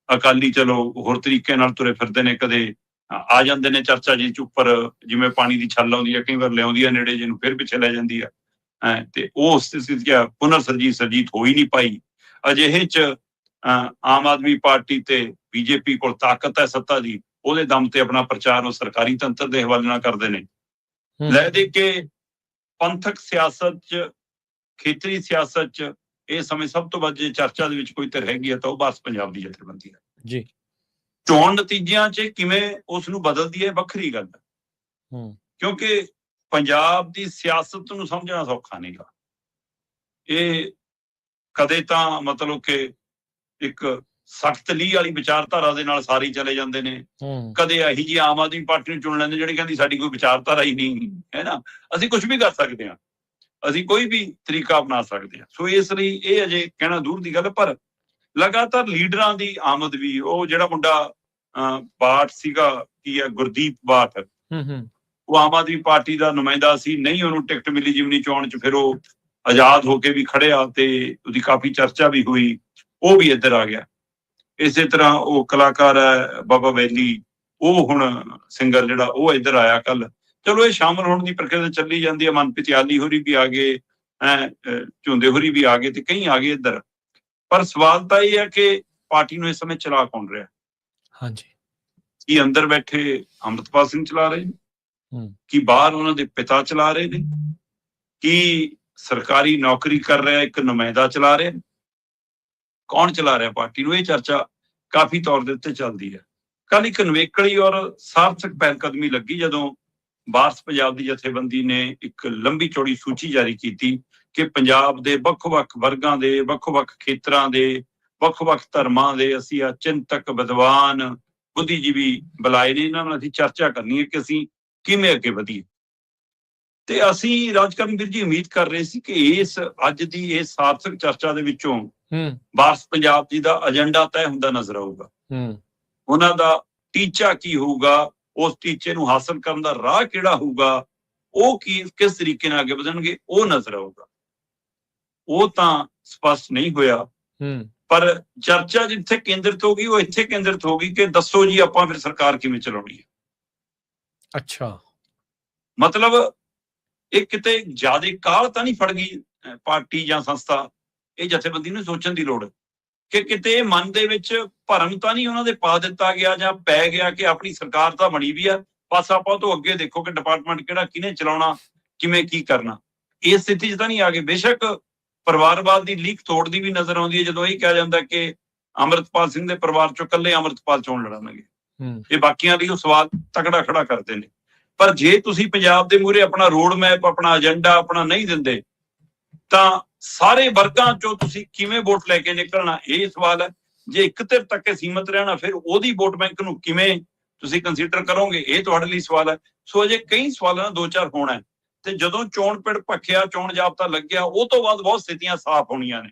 ਅਕਾਲੀ ਚਲੋ ਹੋਰ ਤਰੀਕੇ ਨਾਲ ਤੁਰੇ ਫਿਰਦੇ ਨੇ, ਕਦੇ ਆ ਜਾਂਦੇ ਨੇ ਚਰਚਾ ਜੀ ਚ ਉੱਪਰ, ਜਿਵੇਂ ਪਾਣੀ ਦੀ ਛੱਲ ਆਉਂਦੀ ਹੈ, ਕਈ ਵਾਰ ਲਿਆਉਂਦੀ ਹੈ ਨੇੜੇ ਜਿਹਨੂੰ ਫਿਰ ਪਿੱਛੇ ਲੈ ਜਾਂਦੀ ਆ। ਤੇ ਉਹ ਸਥਿਤੀ ਪੁਨਰ ਸਰਜੀਤ ਹੋ ਹੀ ਨਹੀਂ ਪਾਈ। ਅਜਿਹੇ ਚ ਆਮ ਆਦਮੀ ਪਾਰਟੀ ਤੇ BJP ਕੋਲ ਤਾਕਤ ਹੈ ਸੱਤਾ ਦੀ, ਉਹਦੇ ਦਮ ਤੇ ਆਪਣਾ ਪ੍ਰਚਾਰ ਉਹ ਸਰਕਾਰੀ ਤੰਤਰ ਦੇ ਹਵਾਲੇ ਨਾਲ ਕਰਦੇ ਨੇ। ਲੈ ਦੇ ਕੇ ਪੰਥਕ ਸਿਆਸਤ ਚ, ਖੇਤਰੀ ਸਿਆਸਤ ਚ ਇਸ ਸਮੇਂ ਸਭ ਤੋਂ ਵੱਧ ਜੇ ਚਰਚਾ ਦੇ ਵਿੱਚ ਕੋਈ ਧਿਰ ਹੈਗੀ ਹੈ ਤਾਂ ਉਹ ਵਾਰਸ ਪੰਜਾਬ ਦੀ ਜਥੇਬੰਦੀ ਹੈ ਜੀ। ਚੋਣ ਨਤੀਜਿਆਂ ਚ ਕਿਵੇਂ ਉਸ ਨੂੰ ਬਦਲਦੀ ਹੈ ਵੱਖਰੀ ਗੱਲ ਹੈ, ਕਿਉਂਕਿ ਪੰਜਾਬ ਦੀ ਸਿਆਸਤ ਨੂੰ ਸਮਝਣਾ ਸੌਖਾ ਨਹੀਂਗਾ। ਇਹ ਕਦੇ ਤਾਂ ਮਤਲਬ ਕਿ ਇੱਕ ਸਖਤ ਲੀਹ ਵਾਲੀ ਵਿਚਾਰਧਾਰਾ ਦੇ ਨਾਲ ਸਾਰੇ ਚਲੇ ਜਾਂਦੇ ਨੇ, ਕਦੇ ਇਹੀ ਜੀ ਆਮ ਆਦਮੀ ਪਾਰਟੀ ਨੂੰ ਚੁਣ ਲੈਂਦੇ ਜਿਹੜੀ ਕਹਿੰਦੀ ਸਾਡੀ ਕੋਈ ਵਿਚਾਰਧਾਰਾ ਹੀ ਨਹੀਂ ਹੈ ਨਾ, ਅਸੀਂ ਕੁਝ ਵੀ ਕਰ ਸਕਦੇ ਹਾਂ, ਅਸੀਂ ਕੋਈ ਵੀ ਤਰੀਕਾ ਅਪਣਾ ਸਕਦੇ ਹਾਂ। ਸੋ ਇਸ ਲਈ ਇਹ ਅਜੇ ਕਹਿਣਾ ਦੂਰ ਦੀ ਗੱਲ, ਪਰ ਲਗਾਤਾਰ ਲੀਡਰਾਂ ਦੀ ਆਮਦ ਵੀ, ਉਹ ਜਿਹੜਾ ਮੁੰਡਾ ਬਾਠ ਸੀਗਾ, ਕੀ ਹੈ ਗੁਰਦੀਪ ਬਾਠ, ਉਹ ਆਮ ਆਦਮੀ ਪਾਰਟੀ ਦਾ ਨੁਮਾਇੰਦਾ ਸੀ, ਨਹੀਂ ਉਹਨੂੰ ਟਿਕਟ ਮਿਲੀ ਜਿਮਨੀ ਚੋਣ ਚ, ਫਿਰ ਉਹ ਆਜ਼ਾਦ ਹੋ ਕੇ ਵੀ ਖੜਿਆ ਤੇ ਉਹਦੀ ਕਾਫੀ ਚਰਚਾ ਵੀ ਹੋਈ, ਉਹ ਵੀ ਇੱਧਰ ਆ ਗਿਆ। ਇਸੇ ਤਰ੍ਹਾਂ ਉਹ ਕਲਾਕਾਰ ਹੈ ਬਾਬਾ ਵੈਲੀ, ਉਹ ਹੁਣ ਸਿੰਗਰ ਜਿਹੜਾ, ਉਹ ਇੱਧਰ ਆਇਆ ਕੱਲ। ਚਲੋ ਇਹ ਸ਼ਾਮਲ ਹੋਣ ਦੀ ਪ੍ਰਕਿਰਿਆ ਚੱਲੀ ਜਾਂਦੀ ਹੈ, ਮਨਪ੍ਰੀਤ ਯਾਲੀ ਹੋਰੀ ਵੀ ਆ ਗਏ, ਝੁੰਦੇ ਹੋਰੀ ਵੀ ਆ ਗਏ ਤੇ ਕਈ ਆ ਗਏ ਇੱਧਰ। ਪਰ ਸਵਾਲ ਤਾਂ ਇਹ ਹੈ ਕਿ ਪਾਰਟੀ ਨੂੰ ਇਸ ਸਮੇਂ ਚਲਾ ਕੌਣ ਰਿਹਾ? ਹਾਂਜੀ, ਕੀ ਅੰਦਰ ਬੈਠੇ ਅੰਮ੍ਰਿਤਪਾਲ ਸਿੰਘ ਚਲਾ ਰਹੇ ਨੇ, ਕੀ ਬਾਹਰ ਉਹਨਾਂ ਦੇ ਪਿਤਾ ਚਲਾ ਰਹੇ ਨੇ, ਕੀ ਸਰਕਾਰੀ ਨੌਕਰੀ ਕਰ ਰਿਹਾ ਇੱਕ ਨੁਮਾਇੰਦਾ ਚਲਾ ਰਿਹਾ, ਕੌਣ ਚਲਾ ਰਿਹਾ ਪਾਰਟੀ ਨੂੰ? ਇਹ ਚਰਚਾ ਕਾਫੀ ਤੌਰ ਦੇ ਉੱਤੇ ਚੱਲਦੀ ਹੈ। ਕੱਲ ਇੱਕ ਨਵੇਕਲੀ ਔਰ ਸਾਰਥਕ ਪਹਿਲਕਦਮੀ ਲੱਗੀ ਜਦੋਂ ਵਾਰਸ ਪੰਜਾਬ ਦੀ ਜਥੇਬੰਦੀ ਨੇ ਇੱਕ ਲੰਬੀ ਚੌੜੀ ਸੂਚੀ ਜਾਰੀ ਕੀਤੀ ਕਿ ਪੰਜਾਬ ਦੇ ਵੱਖ-ਵੱਖ ਵਰਗਾਂ ਦੇ, ਵੱਖ-ਵੱਖ ਖੇਤਰਾਂ ਦੇ, ਵੱਖ-ਵੱਖ ਧਰਮਾਂ ਦੇ ਅਸੀਂ ਆ ਚਿੰਤਕ, ਵਿਦਵਾਨ, ਬੁੱਧੀਜੀਵੀ ਬੁਲਾਏ ਨੇ, ਇਹਨਾਂ ਨਾਲ ਅਸੀਂ ਚਰਚਾ ਕਰਨੀ ਹੈ ਕਿ ਅਸੀਂ ਕਿਵੇਂ ਅੱਗੇ ਵਧੀਏ। ਤੇ ਅਸੀਂ ਰਾਜਕਰਮਵੀਰ ਜੀ ਉਮੀਦ ਕਰ ਰਹੇ ਸੀ ਕਿ ਇਸ ਅੱਜ ਦੀ ਇਹ ਸਾਰਥਕ ਚਰਚਾ ਦੇ ਵਿੱਚੋਂ ਵਾਰਸ ਪੰਜਾਬ ਜੀ ਦਾ ਏਜੰਡਾ ਤੈਅ ਹੁੰਦਾ ਨਜ਼ਰ ਆਊਗਾ। ਉਹਨਾਂ ਦਾ ਟੀਚਾ ਕੀ ਹੋਊਗਾ, ਉਸ ਟੀਚੇ ਨੂੰ ਹਾਸਲ ਕਰਨ ਦਾ ਰਾਹ ਕਿਹੜਾ ਹੋਊਗਾ, ਉਹ ਕਿਸ ਤਰੀਕੇ ਨਾਲ ਅੱਗੇ ਵਧਣਗੇ, ਉਹ ਨਜ਼ਰ ਆਊਗਾ। ਉਹ ਤਾਂ ਸਪਸ਼ਟ ਨਹੀਂ ਹੋਇਆ, ਪਰ ਚਰਚਾ ਜਿੱਥੇ ਕੇਂਦਰਿਤ ਹੋ ਗਈ ਉਹ ਇੱਥੇ ਕੇਂਦਰਿਤ ਹੋ ਗਈ ਕਿ ਦੱਸੋ ਜੀ ਆਪਾਂ ਫਿਰ ਸਰਕਾਰ ਕਿਵੇਂ ਚਲਾਉਣੀ ਹੈ। ਅੱਛਾ। ਮਤਲਬ ਇਹ ਕਿਤੇ ਜ਼ਿਆਦਾ ਕਾਹਲ ਤਾਂ ਨਹੀਂ ਫੜ ਗਈ ਪਾਰਟੀ ਜਾਂ ਸੰਸਥਾ? ਇਹ ਜਥੇਬੰਦੀ ਨੂੰ ਸੋਚਣ ਦੀ ਲੋੜ ਹੈ ਕਿ ਕਿਤੇ ਮਨ ਦੇ ਵਿੱਚ ਭਰਮ ਤਾਂ ਨਹੀਂ ਉਹਨਾਂ ਦੇ ਪਾ ਦਿੱਤਾ ਗਿਆ ਜਾਂ ਪੈ ਗਿਆ ਕਿ ਆਪਣੀ ਸਰਕਾਰ ਤਾਂ ਬਣੀ ਵੀ ਆ, ਬਸ ਆਪਾਂ ਤੋਂ ਅੱਗੇ ਦੇਖੋ ਕਿ ਡਿਪਾਰਟਮੈਂਟ ਕਿਹੜਾ ਕਿਹਨੇ ਚਲਾਉਣਾ, ਕਿਵੇਂ ਕੀ ਕਰਨਾ। ਇਸ ਸਥਿਤੀ 'ਚ ਤਾਂ ਨਹੀਂ ਆ ਗਏ। ਬੇਸ਼ੱਕ ਪਰਿਵਾਰਵਾਦ ਦੀ ਲੀਕ ਤੋੜ ਦੀ ਵੀ ਨਜ਼ਰ ਆਉਂਦੀ ਹੈ ਜਦੋਂ ਇਹ ਕਿਹਾ ਜਾਂਦਾ ਕਿ ਅੰਮ੍ਰਿਤਪਾਲ ਸਿੰਘ ਦੇ ਪਰਿਵਾਰ ਚੋਂ ਇਕੱਲੇ ਅੰਮ੍ਰਿਤਪਾਲ ਚੋਣ ਲੜਨਗੇ। ਇਹ ਬਾਕੀਆਂ ਲਈ ਉਹ ਸਵਾਲ ਤਕੜਾ ਖੜਾ ਕਰਦੇ ਨੇ। ਪਰ ਜੇ ਤੁਸੀਂ ਪੰਜਾਬ ਦੇ ਮੂਹਰੇ ਆਪਣਾ ਰੋਡ ਮੈਪ, ਆਪਣਾ ਏਜੰਡਾ ਆਪਣਾ ਨਹੀਂ ਦਿੰਦੇ ਤਾਂ ਸਾਰੇ ਵਰਗਾਂ ਚੋਂ ਤੁਸੀਂ ਕਿਵੇਂ ਵੋਟ ਲੈ ਕੇ ਨਿਕਲਣਾ, ਇਹ ਸਵਾਲ ਹੈ। ਜੇ ਇੱਕ ਧਿਰ ਤੱਕ ਸੀਮਤ ਰਹਿਣਾ ਫਿਰ ਉਹਦੀ ਵੋਟ ਬੈਂਕ ਨੂੰ ਕਿਵੇਂ ਤੁਸੀਂ ਕੰਸੀਡਰ ਕਰੋਗੇ, ਇਹ ਤੁਹਾਡੇ ਲਈ ਸਵਾਲ ਹੈ। ਸੋ ਅਜੇ ਕਈ ਸਵਾਲਾਂ ਦੋ ਚਾਰ ਹੋਣਾ ਤੇ ਜਦੋਂ ਚੋਣ ਪਿੜ ਭਖਿਆ, ਚੋਣ ਜਾਬਤਾ ਲੱਗਿਆ, ਉਹ ਤੋਂ ਬਾਅਦ ਬਹੁਤ ਸਥਿਤੀਆਂ ਸਾਫ਼ ਹੋਣੀਆਂ ਨੇ।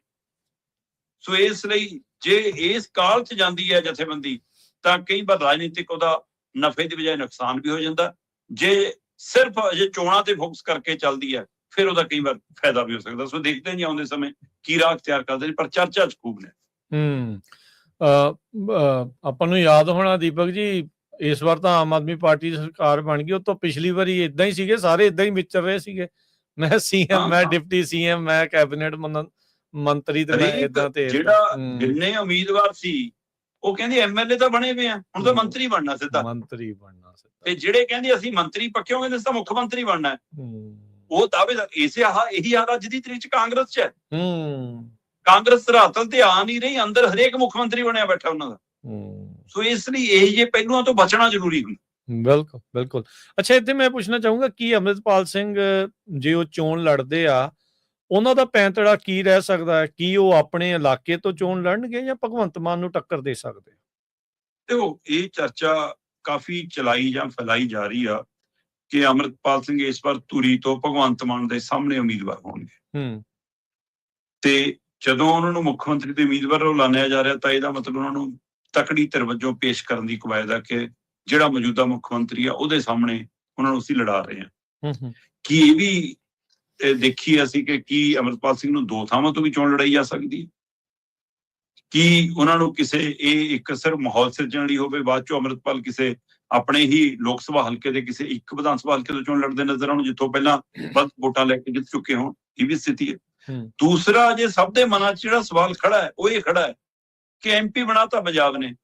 ਸੋ ਇਸ ਲਈ ਜੇ ਇਸ ਕਾਲ 'ਚ ਜਾਂਦੀ ਹੈ ਜਥੇਬੰਦੀ ਤਾਂ ਕਈ ਵਾਰ ਰਾਜਨੀਤਿਕ ਉਹਦਾ ਨਫੇ ਦੀ ਬਜਾਏ ਨੁਕਸਾਨ ਵੀ ਹੋ ਜਾਂਦਾ। ਜੇ ਸਿਰਫ ਅਜੇ ਚੋਣਾਂ ਤੇ ਫੋਕਸ ਕਰਕੇ ਚੱਲਦੀ ਹੈ ਫਿਰ ਉਹਦਾ ਕਈ ਵਾਰ ਫਾਇਦਾ ਵੀ ਹੋ ਸਕਦਾ। ਸੋ ਦੇਖਦੇ ਨਹੀਂ ਆਉਂਦੇ ਸਮੇਂ ਕੀ ਰਾਹ ਅਖਤਿਆਰ ਕਰਦੇ ਨੇ, ਪਰ ਚਰਚਾ 'ਚ ਖੂਬ ਨੇ। ਆਪਾਂ ਨੂੰ ਯਾਦ ਹੋਣਾ ਦੀਪਕ ਜੀ, ਇਸ ਵਾਰ ਤਾਂ ਆਮ ਆਦਮੀ ਪਾਰਟੀ ਦੀ ਸਰਕਾਰ ਬਣ ਗਈ। ਉਹ ਤੋਂ ਪਿਛਲੀ ਵਾਰੀ ਇਦਾਂ ਹੀ ਸੀਗੇ, ਸਾਰੇ ਇਦਾਂ ਹੀ ਵਿਚਰ ਰਹੇ ਸੀਗੇ। ਮੈਂ ਸੀਐਮ, ਮੈਂ ਡਿਪਟੀ ਸੀਐਮ, ਮੈਂ ਕੈਬਨਿਟ ਮੰਤਰੀ ਤੇ ਮੈਂ ਇਦਾਂ ਤੇ ਜਿਹੜਾ ਜਿੰਨੇ ਉਮੀਦਵਾਰ ਸੀ ਉਹ ਕਹਿੰਦੇ ਐਮਐਲਏ ਤਾਂ ਬਣੇ ਹੋਏ ਆ, ਹੁਣ ਤਾਂ ਮੰਤਰੀ ਬਣਨਾ ਸਿੱਧਾ। ਮੰਤਰੀ ਬਣਨਾ ਸਿੱਧਾ। ਤੇ ਜਿਹੜੇ ਕਹਿੰਦੇ ਅਸੀਂ ਮੰਤਰੀ ਪੱਕੇ ਹੋਗੇ ਤਾਂ ਮੁੱਖ ਮੰਤਰੀ ਬਣਨਾ, ਉਹ ਦਾਅਵੇਦਾਰ ਇਹੀ ਹਾਲ ਅੱਜ ਦੀ ਤਰੀਕ 'ਚ ਕਾਂਗਰਸ 'ਚ ਹੈ। ਕਾਂਗਰਸ ਧਰਾਤਲ ਤੇ ਆ ਨਹੀਂ ਰਹੀ, ਅੰਦਰ ਹਰੇਕ ਮੁੱਖ ਮੰਤਰੀ ਬਣਿਆ ਬੈਠਾ ਉਹਨਾਂ ਦਾ। ਸੋ ਇਸ ਲਈ ਇਹ ਜਿਹੇ ਪਹਿਲੂਆਂ ਤੋਂ ਬਚਣਾ ਜ਼ਰੂਰੀ ਹੁੰਦਾ। ਬਿਲਕੁਲ ਬਿਲਕੁਲ। ਅੱਛਾ, ਇੱਥੇ ਮੈਂ ਪੁੱਛਣਾ ਚਾਹੂੰਗਾ ਕਿ ਅੰਮ੍ਰਿਤਪਾਲ ਸਿੰਘ ਜੇ ਉਹ ਚੋਣ ਲੜਦੇ ਆ, ਉਹਨਾਂ ਦਾ ਪੈਂਤੜਾ ਕੀ ਰਹਿ ਸਕਦਾ ਹੈ? ਕੀ ਉਹ ਆਪਣੇ ਇਲਾਕੇ ਤੋਂ ਚੋਣ ਲੜਨਗੇ ਜਾਂ ਭਗਵੰਤ ਮਾਨ ਨੂੰ ਟੱਕਰ ਦੇ ਸਕਦੇ? ਦੇਖੋ, ਇਹ ਚਰਚਾ ਕਾਫੀ ਚਲਾਈ ਜਾਂ ਫੈਲਾਈ ਜਾ ਰਹੀ ਆ ਕਿ ਅੰਮ੍ਰਿਤਪਾਲ ਸਿੰਘ ਇਸ ਵਾਰ ਧੂਰੀ ਤੋਂ ਭਗਵੰਤ ਮਾਨ ਦੇ ਸਾਹਮਣੇ ਉਮੀਦਵਾਰ ਹੋਣਗੇ। ਤੇ ਜਦੋਂ ਉਹਨਾਂ ਨੂੰ ਮੁੱਖ ਮੰਤਰੀ ਦੇ ਉਮੀਦਵਾਰ ਐਲਾਨਿਆ ਜਾ ਰਿਹਾ ਤਾਂ ਇਹਦਾ ਮਤਲਬ ਉਹਨਾਂ ਨੂੰ ਤਕੜੀ ਧਿਰ ਵਜੋਂ ਪੇਸ਼ ਕਰਨ ਦੀ ਕਵਾਇਦ ਆ ਕਿ ਜਿਹੜਾ ਮੌਜੂਦਾ ਮੁੱਖ ਮੰਤਰੀ ਆ ਉਹਦੇ ਸਾਹਮਣੇ ਉਹਨਾਂ ਨੂੰ ਅਸੀਂ ਲੜਾ ਰਹੇ ਹਾਂ। ਕੀ ਇਹ ਵੀ ਦੇਖੀ ਅਸੀਂ ਕਿ ਕੀ ਅੰਮ੍ਰਿਤਪਾਲ ਸਿੰਘ ਨੂੰ ਦੋ ਥਾਵਾਂ ਤੋਂ ਵੀ ਚੋਣ ਲੜਾਈ ਜਾ ਸਕਦੀ ਹੈ? ਕੀ ਉਹਨਾਂ ਨੂੰ ਕਿਸੇ ਇਹ ਇੱਕ ਸਿਰਫ ਮਾਹੌਲ ਸਿਰਜਣ ਲਈ ਹੋਵੇ, ਬਾਅਦ ਚੋਂ ਅੰਮ੍ਰਿਤਪਾਲ ਕਿਸੇ ਆਪਣੇ ਹੀ ਲੋਕ ਸਭਾ ਹਲਕੇ ਦੇ ਕਿਸੇ ਇੱਕ ਵਿਧਾਨ ਸਭਾ ਹਲਕੇ ਤੋਂ ਚੋਣ ਲੜਦੇ ਨਜ਼ਰ ਆਉਣ ਜਿੱਥੋਂ ਪਹਿਲਾਂ ਵੱਧ ਵੋਟਾਂ ਲੈ ਕੇ ਜਿੱਤ ਚੁੱਕੇ ਹੋਣ? ਇਹ ਵੀ ਸਥਿਤੀ ਹੈ। ਦੂਸਰਾ, ਜੇ ਸਭ ਦੇ ਮਨਾਂ 'ਚ ਜਿਹੜਾ ਸਵਾਲ ਖੜਾ ਹੈ ਉਹ ਇਹ ਖੜਾ ਹੈ ਕਿ ਐਮਪੀ ਬਣਾਤਾ ਪੰਜਾਬ ਨੇ,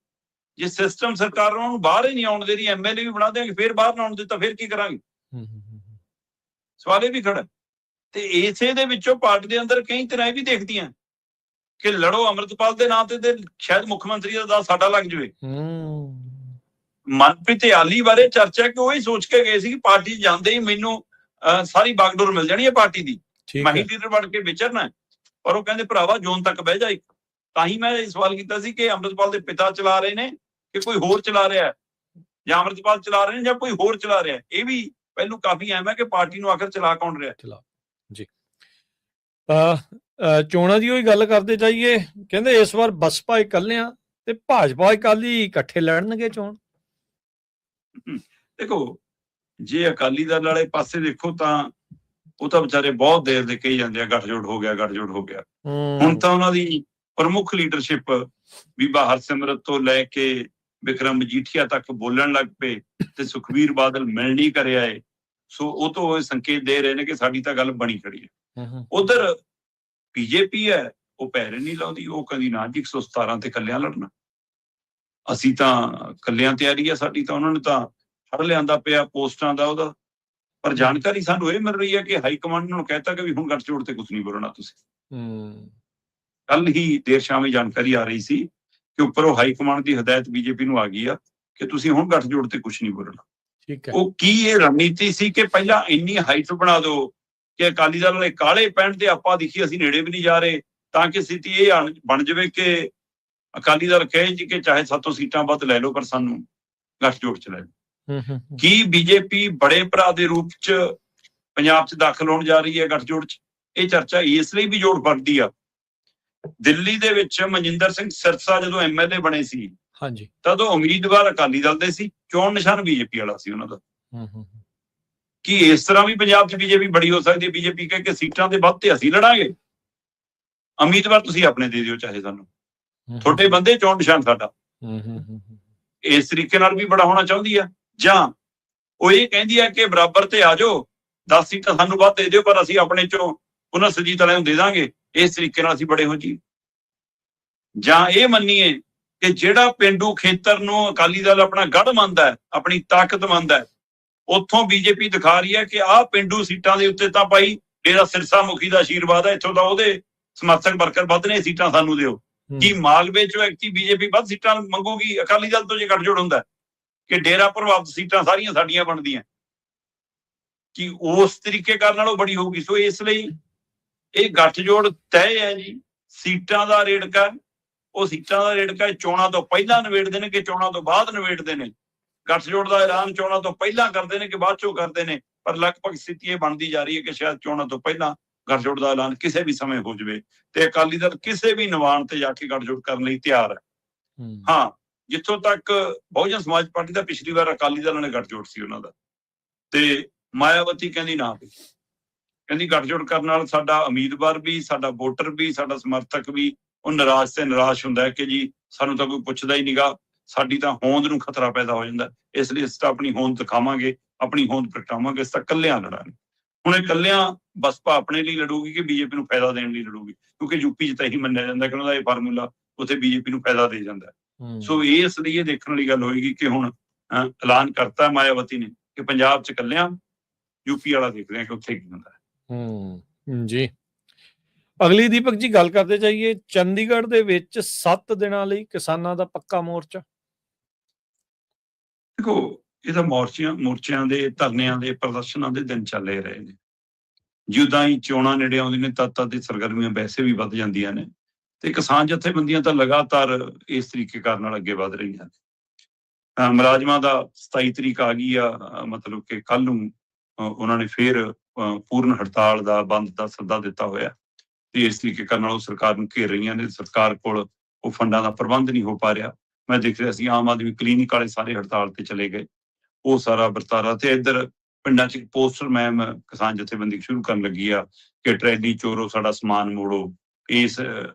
ਜੇ ਸਿਸਟਮ ਸਰਕਾਰ ਉਹਨਾਂ ਨੂੰ ਬਾਹਰ ਹੀ ਨਹੀਂ ਆਉਣ ਦੇ ਰਹੀ, ਐਮਐਲਏ ਵੀ ਬਣਾ ਦੇਣਗੇ, ਫਿਰ ਬਾਹਰ ਨਾ ਆਉਣ ਦਿੱਤਾ ਫਿਰ ਕੀ ਕਰਾਂਗੇ? ਸਵਾਲ ਇਹ ਵੀ ਖੜਾ। ਤੇ ਇਸੇ ਦੇ ਵਿੱਚੋਂ ਪਾਰਟੀ ਦੇ ਅੰਦਰ ਕਈ ਤਰ੍ਹਾਂ ਇਹ ਵੀ ਦੇਖਦੀਆਂ ਕਿ ਲੜੋ ਅੰਮ੍ਰਿਤਪਾਲ ਦੇ ਨਾਂ ਤੇ ਸ਼ਾਇਦ ਮੁੱਖ ਮੰਤਰੀ ਦਾ ਸਾਡਾ ਲੱਗ ਜਾਵੇ। ਮਨਪ੍ਰੀਤ ਇਆਲੀ ਬਾਰੇ ਚਰਚਾ ਕਿ ਉਹ ਹੀ ਸੋਚ ਕੇ ਗਏ ਸੀ ਕਿ ਪਾਰਟੀ ਜਾਂਦੇ ਹੀ ਮੈਨੂੰ ਸਾਰੀ ਬਾਗਡੋਰ ਮਿਲ ਜਾਣੀ ਹੈ ਪਾਰਟੀ ਦੀ, ਮੈਂ ਹੀ ਲੀਡਰ ਬਣ ਕੇ ਵਿਚਰਨਾ। ਪਰ ਉਹ ਕਹਿੰਦੇ ਭਰਾਵਾ ਜ਼ੋਨ ਤੱਕ ਬਹਿ ਜਾਏ। ਤਾਂ ਹੀ ਮੈਂ ਇਹ ਸਵਾਲ ਕੀਤਾ ਸੀ ਕਿ ਅੰਮ੍ਰਿਤਪਾਲ ਦੇ ਪਿਤਾ ਚਲਾ ਰਹੇ ਨੇ ਕਿ ਕੋਈ ਹੋਰ ਚਲਾ ਰਿਹਾ, ਜਾਂ ਅੰਮ੍ਰਿਤਪਾਲ ਚਲਾ ਰਹੇ ਨੇ ਜਾਂ ਕੋਈ ਹੋਰ ਚਲਾ ਰਿਹਾ। ਇਹ ਵੀ ਪਹਿਲੂ ਕਾਫੀ ਅਹਿਮ ਹੈ ਕਿ ਪਾਰਟੀ ਨੂੰ ਆਖਰ ਚਲਾ ਕੌਣ ਰਿਹਾ। ਜੀ, ਚੋਣਾਂ ਦੀ ਉਹੀ ਗੱਲ ਕਰਦੇ ਜਾਈਏ। ਕਹਿੰਦੇ ਇਸ ਵਾਰ ਬਸਪਾ ਇਕੱਲਿਆਂ ਤੇ ਭਾਜਪਾ ਅਕਾਲੀ ਇਕੱਠੇ ਲੜਨਗੇ ਚੋਣ। ਦੇਖੋ, ਜੇ ਅਕਾਲੀ ਦਲ ਵਾਲੇ ਪਾਸੇ ਦੇਖੋ ਤਾਂ ਉਹ ਤਾਂ ਵਿਚਾਰੇ ਬਹੁਤ ਦੇਰ ਦੇ ਕਹੀ ਜਾਂਦੇ ਆ ਗੱਠਜੋੜ ਹੋ ਗਿਆ, ਗੱਠਜੋੜ ਹੋ ਗਿਆ। ਹੁਣ ਤਾਂ ਉਹਨਾਂ ਦੀ ਪ੍ਰਮੁੱਖ ਲੀਡਰਸ਼ਿਪ ਬੀਬਾ ਹਰਸਿਮਰਤ ਤੋਂ ਲੈ ਕੇ ਵਿਕਰਮ ਮਜੀਠੀਆ ਤੱਕ ਬੋਲਣ ਲੱਗ ਪਏ ਤੇ ਸੁਖਬੀਰ ਬਾਦਲ ਮਿਲ ਨਹੀਂ ਕਰਿਆ ਏ। ਸੋ ਉਹ ਤੋਂ ਇਹ ਸੰਕੇਤ ਦੇ ਰਹੇ ਨੇ ਕਿ ਸਾਡੀ ਤਾਂ ਗੱਲ ਬਣੀ ਖੜੀ ਹੈ। ਉਧਰ ਬੀਜੇਪੀ ਹੈ, ਉਹ ਪੈਰੇ ਨਹੀਂ ਲਾਉਂਦੀ। ਉਹ ਕਹਿੰਦੀ ਨਾ ਜੀ 117 ਤੇ ਕੱਲਿਆਂ ਲੜਨਾ, ਅਸੀਂ ਤਾਂ ਕੱਲਿਆਂ ਤਿਆਰੀ ਆ ਸਾਡੀ। ਤਾਂ ਉਹਨਾਂ ਨੇ ਤਾਂ ਫੜ ਲਿਆਂਦਾ ਪਿਆ ਪੋਸਟਾਂ ਦਾ ਉਹਦਾ। ਪਰ ਜਾਣਕਾਰੀ ਸਾਨੂੰ ਇਹ ਮਿਲ ਰਹੀ ਹੈ ਕਿ ਹਾਈ ਕਮਾਂਡ ਨੂੰ ਕਹਿਤਾ ਕਿ ਵੀ ਹੁਣ ਗੱਠਜੋੜ ਤੇ ਕੁਝ ਨਹੀਂ ਬੋਲਣਾ ਤੁਸੀਂ। ਕੱਲ ਹੀ ਦੇਰ ਸ਼ਾਮੀ ਜਾਣਕਾਰੀ ਆ ਰਹੀ ਸੀ ਕਿ ਉੱਪਰੋਂ ਹਾਈ ਕਮਾਂਡ ਦੀ ਹਦਾਇਤ ਬੀਜੇਪੀ ਨੂੰ ਆ ਗਈ ਆ ਕਿ ਤੁਸੀਂ ਹੁਣ ਗੱਠਜੋੜ ਤੇ ਕੁਝ ਨਹੀਂ ਬੋਲਣਾ। ਉਹ ਕੀ ਇਹ ਰਣਨੀਤੀ ਸੀ ਕਿ ਪਹਿਲਾਂ ਇੰਨੀ ਹਾਈਟ ਬਣਾ ਦਿਓ ਕਿ ਅਕਾਲੀ ਦਲ ਵਾਲੇ ਕਾਲੇ ਪੈਣ ਤੇ ਆਪਾਂ ਦਿਖੀ ਅਸੀਂ ਨੇੜੇ ਵੀ ਨਹੀਂ ਜਾ ਰਹੇ, ਤਾਂ ਕਿ ਸਥਿਤੀ ਇਹ ਬਣ ਜਾਵੇ ਕਿ ਅਕਾਲੀ ਦਲ ਕਹੇ ਜੀ ਕਿ ਚਾਹੇ 700 ਸੀਟਾਂ ਵੱਧ ਲੈ ਲਓ ਪਰ ਸਾਨੂੰ ਗੱਠਜੋੜ ਚ ਲੈ ਲਓ। ਕੀ ਬੀਜੇਪੀ ਬੜੇ ਭਰਾ ਦੇ ਰੂਪ ਚ ਪੰਜਾਬ ਚ ਦਾਖਲ ਹੋਣ ਜਾ ਰਹੀ ਹੈ ਗੱਠਜੋੜ ਚ? ਇਹ ਚਰਚਾ ਇਸ ਲਈ ਵੀ ਜੋੜ ਫੜਦੀ ਆ। ਦਿੱਲੀ ਦੇ ਵਿੱਚ ਮਨਜਿੰਦਰ ਸਿੰਘ ਸਿਰਸਾ ਜਦੋਂ ਐਮਐਲਏ ਬਣੇ ਸੀ, ਹਾਂਜੀ, ਤਦੋਂ ਉਮੀਦਵਾਰ ਅਕਾਲੀ ਦਲ ਦੇ ਸੀ, ਚੋਣ ਨਿਸ਼ਾਨ ਬੀਜੇਪੀ ਵਾਲਾ ਸੀ ਉਹਨਾਂ ਦਾ। ਕੀ ਇਸ ਤਰ੍ਹਾਂ ਵੀ ਪੰਜਾਬ ਚ ਬੀਜੇਪੀ ਬੜੀ ਹੋ ਸਕਦੀ ਹੈ? ਬੀਜੇਪੀ ਕਹੇ ਕਿ ਸੀਟਾਂ ਦੇ ਵੱਧ ਤੇ ਅਸੀਂ ਲੜਾਂਗੇ, ਉਮੀਦਵਾਰ ਤੁਸੀਂ ਆਪਣੇ ਦੇ ਦਿਓ ਚਾਹੇ ਸਾਨੂੰ, ਤੁਹਾਡੇ ਬੰਦੇ ਚੋਣ ਨਿਸ਼ਾਨ ਸਾਡਾ। ਇਸ ਤਰੀਕੇ ਨਾਲ ਵੀ ਬੜਾ ਹੋਣਾ ਚਾਹੁੰਦੀ ਆ। ਜਾਂ ਉਹ ਇਹ ਕਹਿੰਦੀ ਹੈ ਕਿ ਬਰਾਬਰ ਤੇ ਆ ਜਾਓ, 10 ਸੀਟਾਂ ਸਾਨੂੰ ਵੱਧ ਦੇ ਦਿਓ, ਪਰ ਅਸੀਂ ਆਪਣੇ ਚੋਂ ਉਹਨਾਂ ਸੁਰਜੀਤ ਵਾਲਿਆਂ ਨੂੰ ਦੇ ਦਾਂਗੇ, ਇਸ ਤਰੀਕੇ ਨਾਲ ਅਸੀਂ ਬੜੇ ਹੋ ਜੀ। ਜਾਂ ਇਹ ਮੰਨੀਏ ਕਿ ਜਿਹੜਾ ਪੇਂਡੂ ਖੇਤਰ ਨੂੰ ਅਕਾਲੀ ਦਲ ਆਪਣਾ ਗੜ੍ਹ ਮੰਨਦਾ ਹੈ, ਆਪਣੀ ਤਾਕਤ ਮੰਨਦਾ ਹੈ, ਉੱਥੋਂ ਬੀਜੇਪੀ ਦਿਖਾ ਰਹੀ ਹੈ ਕਿ ਆਹ ਪੇਂਡੂ ਸੀਟਾਂ ਦੇ ਉੱਤੇ ਤਾਂ ਭਾਈ ਡੇਰਾ ਸਿਰਸਾ ਮੁਖੀ ਦਾ ਆਸ਼ੀਰਵਾਦ ਹੈ, ਇੱਥੋਂ ਦਾ ਉਹਦੇ ਸਮਰਥਕ ਵਰਕਰ ਵੱਧ ਨੇ, ਸੀਟਾਂ ਸਾਨੂੰ ਦਿਓ। ਕੀ ਮਾਲਵੇ ਚੋਂ ਐਕਟੀ ਬੀਜੇਪੀ ਵੱਧ ਸੀਟਾਂ ਮੰਗੂਗੀ ਅਕਾਲੀ ਦਲ ਤੋਂ ਜੇ ਗੱਠਜੋੜ ਹੁੰਦਾ, ਕਿ ਡੇਰਾ ਪ੍ਰਭਾਵਿਤ ਸੀਟਾਂ ਸਾਰੀਆਂ ਸਾਡੀਆਂ ਬਣਦੀਆਂ, ਕਿ ਉਸ ਤਰੀਕੇ ਕਰਨ ਨਾਲ ਉਹ ਬੜੀ ਹੋਊਗੀ। ਸੋ ਇਸ ਲਈ ਇਹ ਗੱਠਜੋੜ ਤੈਅ ਹੈ ਜੀ। ਸੀਟਾਂ ਦਾ ਰੇੜਕਾ, ਉਹ ਸੀਟਾਂ ਦਾ ਰੇੜਕਾ ਚੋਣਾਂ ਤੋਂ ਪਹਿਲਾਂ ਨਿਬੇੜਦੇ ਨੇ ਕਿ ਚੋਣਾਂ ਤੋਂ ਬਾਅਦ ਨਿਬੇੜਦੇ ਨੇ। ਗੱਠਜੋੜ ਦਾ ਐਲਾਨ ਚੋਣਾਂ ਤੋਂ ਪਹਿਲਾਂ ਕਰਦੇ ਨੇ ਕਿ ਬਾਅਦ ਚੋਂ ਕਰਦੇ ਨੇ, ਪਰ ਲਗਭਗ ਸਥਿਤੀ ਇਹ ਬਣਦੀ ਜਾ ਰਹੀ ਹੈ ਕਿ ਸ਼ਾਇਦ ਚੋਣਾਂ ਤੋਂ ਪਹਿਲਾਂ ਗੱਠਜੋੜ ਦਾ ਐਲਾਨ ਕਿਸੇ ਵੀ ਸਮੇਂ ਹੋ ਜਾਵੇ, ਤੇ ਅਕਾਲੀ ਦਲ ਕਿਸੇ ਵੀ ਨਿਵਾਣ ਤੇ ਜਾ ਕੇ ਗੱਠਜੋੜ ਕਰਨ ਲਈ ਤਿਆਰ ਹੈ। ਹਾਂ, ਜਿੱਥੋਂ ਤੱਕ ਬਹੁਜਨ ਸਮਾਜ ਪਾਰਟੀ ਦਾ ਪਿਛਲੀ ਵਾਰ ਅਕਾਲੀ ਦਲ ਨਾਲ ਗੱਠਜੋੜ ਸੀ ਉਹਨਾਂ ਦਾ, ਤੇ ਮਾਇਆਵਤੀ ਕਹਿੰਦੀ ਨਾ ਵੀ, ਕਹਿੰਦੀ ਗੱਠਜੋੜ ਕਰਨ ਨਾਲ ਸਾਡਾ ਉਮੀਦਵਾਰ ਵੀ, ਸਾਡਾ ਵੋਟਰ ਵੀ, ਸਾਡਾ ਸਮਰਥਕ ਵੀ ਉਹ ਨਿਰਾਸ਼ ਤੇ ਨਿਰਾਸ਼ ਹੁੰਦਾ ਹੈ ਕਿ ਜੀ ਸਾਨੂੰ ਤਾਂ ਕੋਈ ਪੁੱਛਦਾ ਹੀ ਨਹੀਂਗਾ, ਸਾਡੀ ਤਾਂ ਹੋਂਦ ਨੂੰ ਖਤਰਾ ਪੈਦਾ ਹੋ ਜਾਂਦਾ, ਇਸ ਲਈ ਅਸੀਂ ਤਾਂ ਆਪਣੀ ਹੋਂਦ ਦਿਖਾਵਾਂਗੇ, ਆਪਣੀ ਹੋਂਦ ਪ੍ਰਗਟਾਵਾਂਗੇ, ਅਸੀਂ ਤਾਂ ਇਕੱਲਿਆਂ ਲੜਾਂਗੇ। ਹੁਣ ਇਹ ਇਕੱਲਿਆਂ ਬਸਪਾ ਆਪਣੇ ਲਈ ਲੜੂਗੀ ਕਿ ਬੀਜੇਪੀ ਨੂੰ ਫਾਇਦਾ ਦੇਣ ਲਈ ਲੜੂਗੀ, ਕਿਉਂਕਿ ਯੂਪੀ 'ਚ ਤਾਂ ਇਹੀ ਮੰਨਿਆ ਜਾਂਦਾ ਕਿ ਉਹਨਾਂ ਦਾ ਇਹ ਫਾਰਮੂਲਾ ਉੱਥੇ ਬੀਜੇਪੀ ਨੂੰ ਫਾਇਦਾ ਦੇ ਜਾਂਦਾ। ਸੋ ਇਸ ਲਈ ਇਹ ਦੇਖਣ ਵਾਲੀ ਗੱਲ ਹੋਏਗੀ ਕਿ ਹੁਣ ਐਲਾਨ ਕਰਤਾ ਮਾਇਆਵਤੀ ਨੇ ਕਿ ਪੰਜਾਬ 'ਚ ਇਕੱਲਿਆਂ, ਯੂਪੀ ਵਾਲਾ ਦੇਖ ਰਹੇ ਕਿ ਉੱਥੇ ਕੀ ਹੁੰਦਾ ਜੀ। ਅਗਲੀ ਦੀਪਕ ਜੀ ਗੱਲ ਕਰਦੇ ਜਾਈਏ, ਚੰਡੀਗੜ੍ਹ ਦੇ ਵਿੱਚ 7 ਦਿਨਾਂ ਲਈ ਕਿਸਾਨਾਂ ਦਾ ਪੱਕਾ ਮੋਰਚਾ। ਦੇਖੋ, ਇਹ ਤਾਂ ਮੋਰਚਿਆਂ ਦੇ, ਧਰਨਿਆਂ ਦੇ, ਪ੍ਰਦਰਸ਼ਨਾਂ ਦੇ ਦਿਨ ਚੱਲੇ ਰਹੇ ਨੇ। ਜਿੱਦਾਂ ਹੀ ਚੋਣਾਂ ਨੇੜੇ ਆਉਂਦੀਆਂ ਨੇ ਤਦ ਤੇ ਸਰਗਰਮੀਆਂ ਵੈਸੇ ਵੀ ਵੱਧ ਜਾਂਦੀਆਂ ਨੇ, ਤੇ ਕਿਸਾਨ ਜਥੇਬੰਦੀਆਂ ਤਾਂ ਲਗਾਤਾਰ ਇਸ ਤਰੀਕੇ ਕਾਰਨ ਨਾਲ ਅੱਗੇ ਵਧ ਰਹੀਆਂ ਨੇ। ਮੁਲਾਜ਼ਮਾਂ ਦਾ 27 ਤਰੀਕ ਆ ਗਈ ਆ, ਮਤਲਬ ਕਿ ਕੱਲ ਨੂੰ ਉਹਨਾਂ ਨੇ ਫੇਰ ਪੂਰਨ ਹੜਤਾਲ ਦਾ, ਬੰਦ ਦਾ ਸੱਦਾ ਦਿੱਤਾ ਹੋਇਆ, ਤੇ ਇਸ ਤਰੀਕੇ ਕਰਨ ਨਾਲ ਉਹ ਸਰਕਾਰ ਨੂੰ ਘੇਰ ਰਹੀਆਂ ਨੇ। ਸਰਕਾਰ ਕੋਲ ਉਹ ਫੰਡਾਂ ਦਾ ਪ੍ਰਬੰਧ ਨਹੀਂ ਹੋ ਪਾ ਰਿਹਾ। ਮੈਂ ਦੇਖ ਰਿਹਾ ਸੀ ਆਮ ਆਦਮੀ ਕਲੀਨਿਕ ਵਾਲੇ ਸਾਰੇ ਹੜਤਾਲ ਤੇ ਚਲੇ ਗਏ, ਉਹ ਸਾਰਾ ਵਰਤਾਰਾ। ਤੇ ਇੱਧਰ ਪਿੰਡਾਂ 'ਚ ਪੋਸਟਰ ਮੈਮ ਕਿਸਾਨ ਜਥੇਬੰਦੀ ਸ਼ੁਰੂ ਕਰਨ ਲੱਗੀ ਆ ਕਿ ਟਰੈਲੀ ਚੋਰੋ, ਸਾਡਾ ਸਮਾਨ ਮੋੜੋ, ਇਸ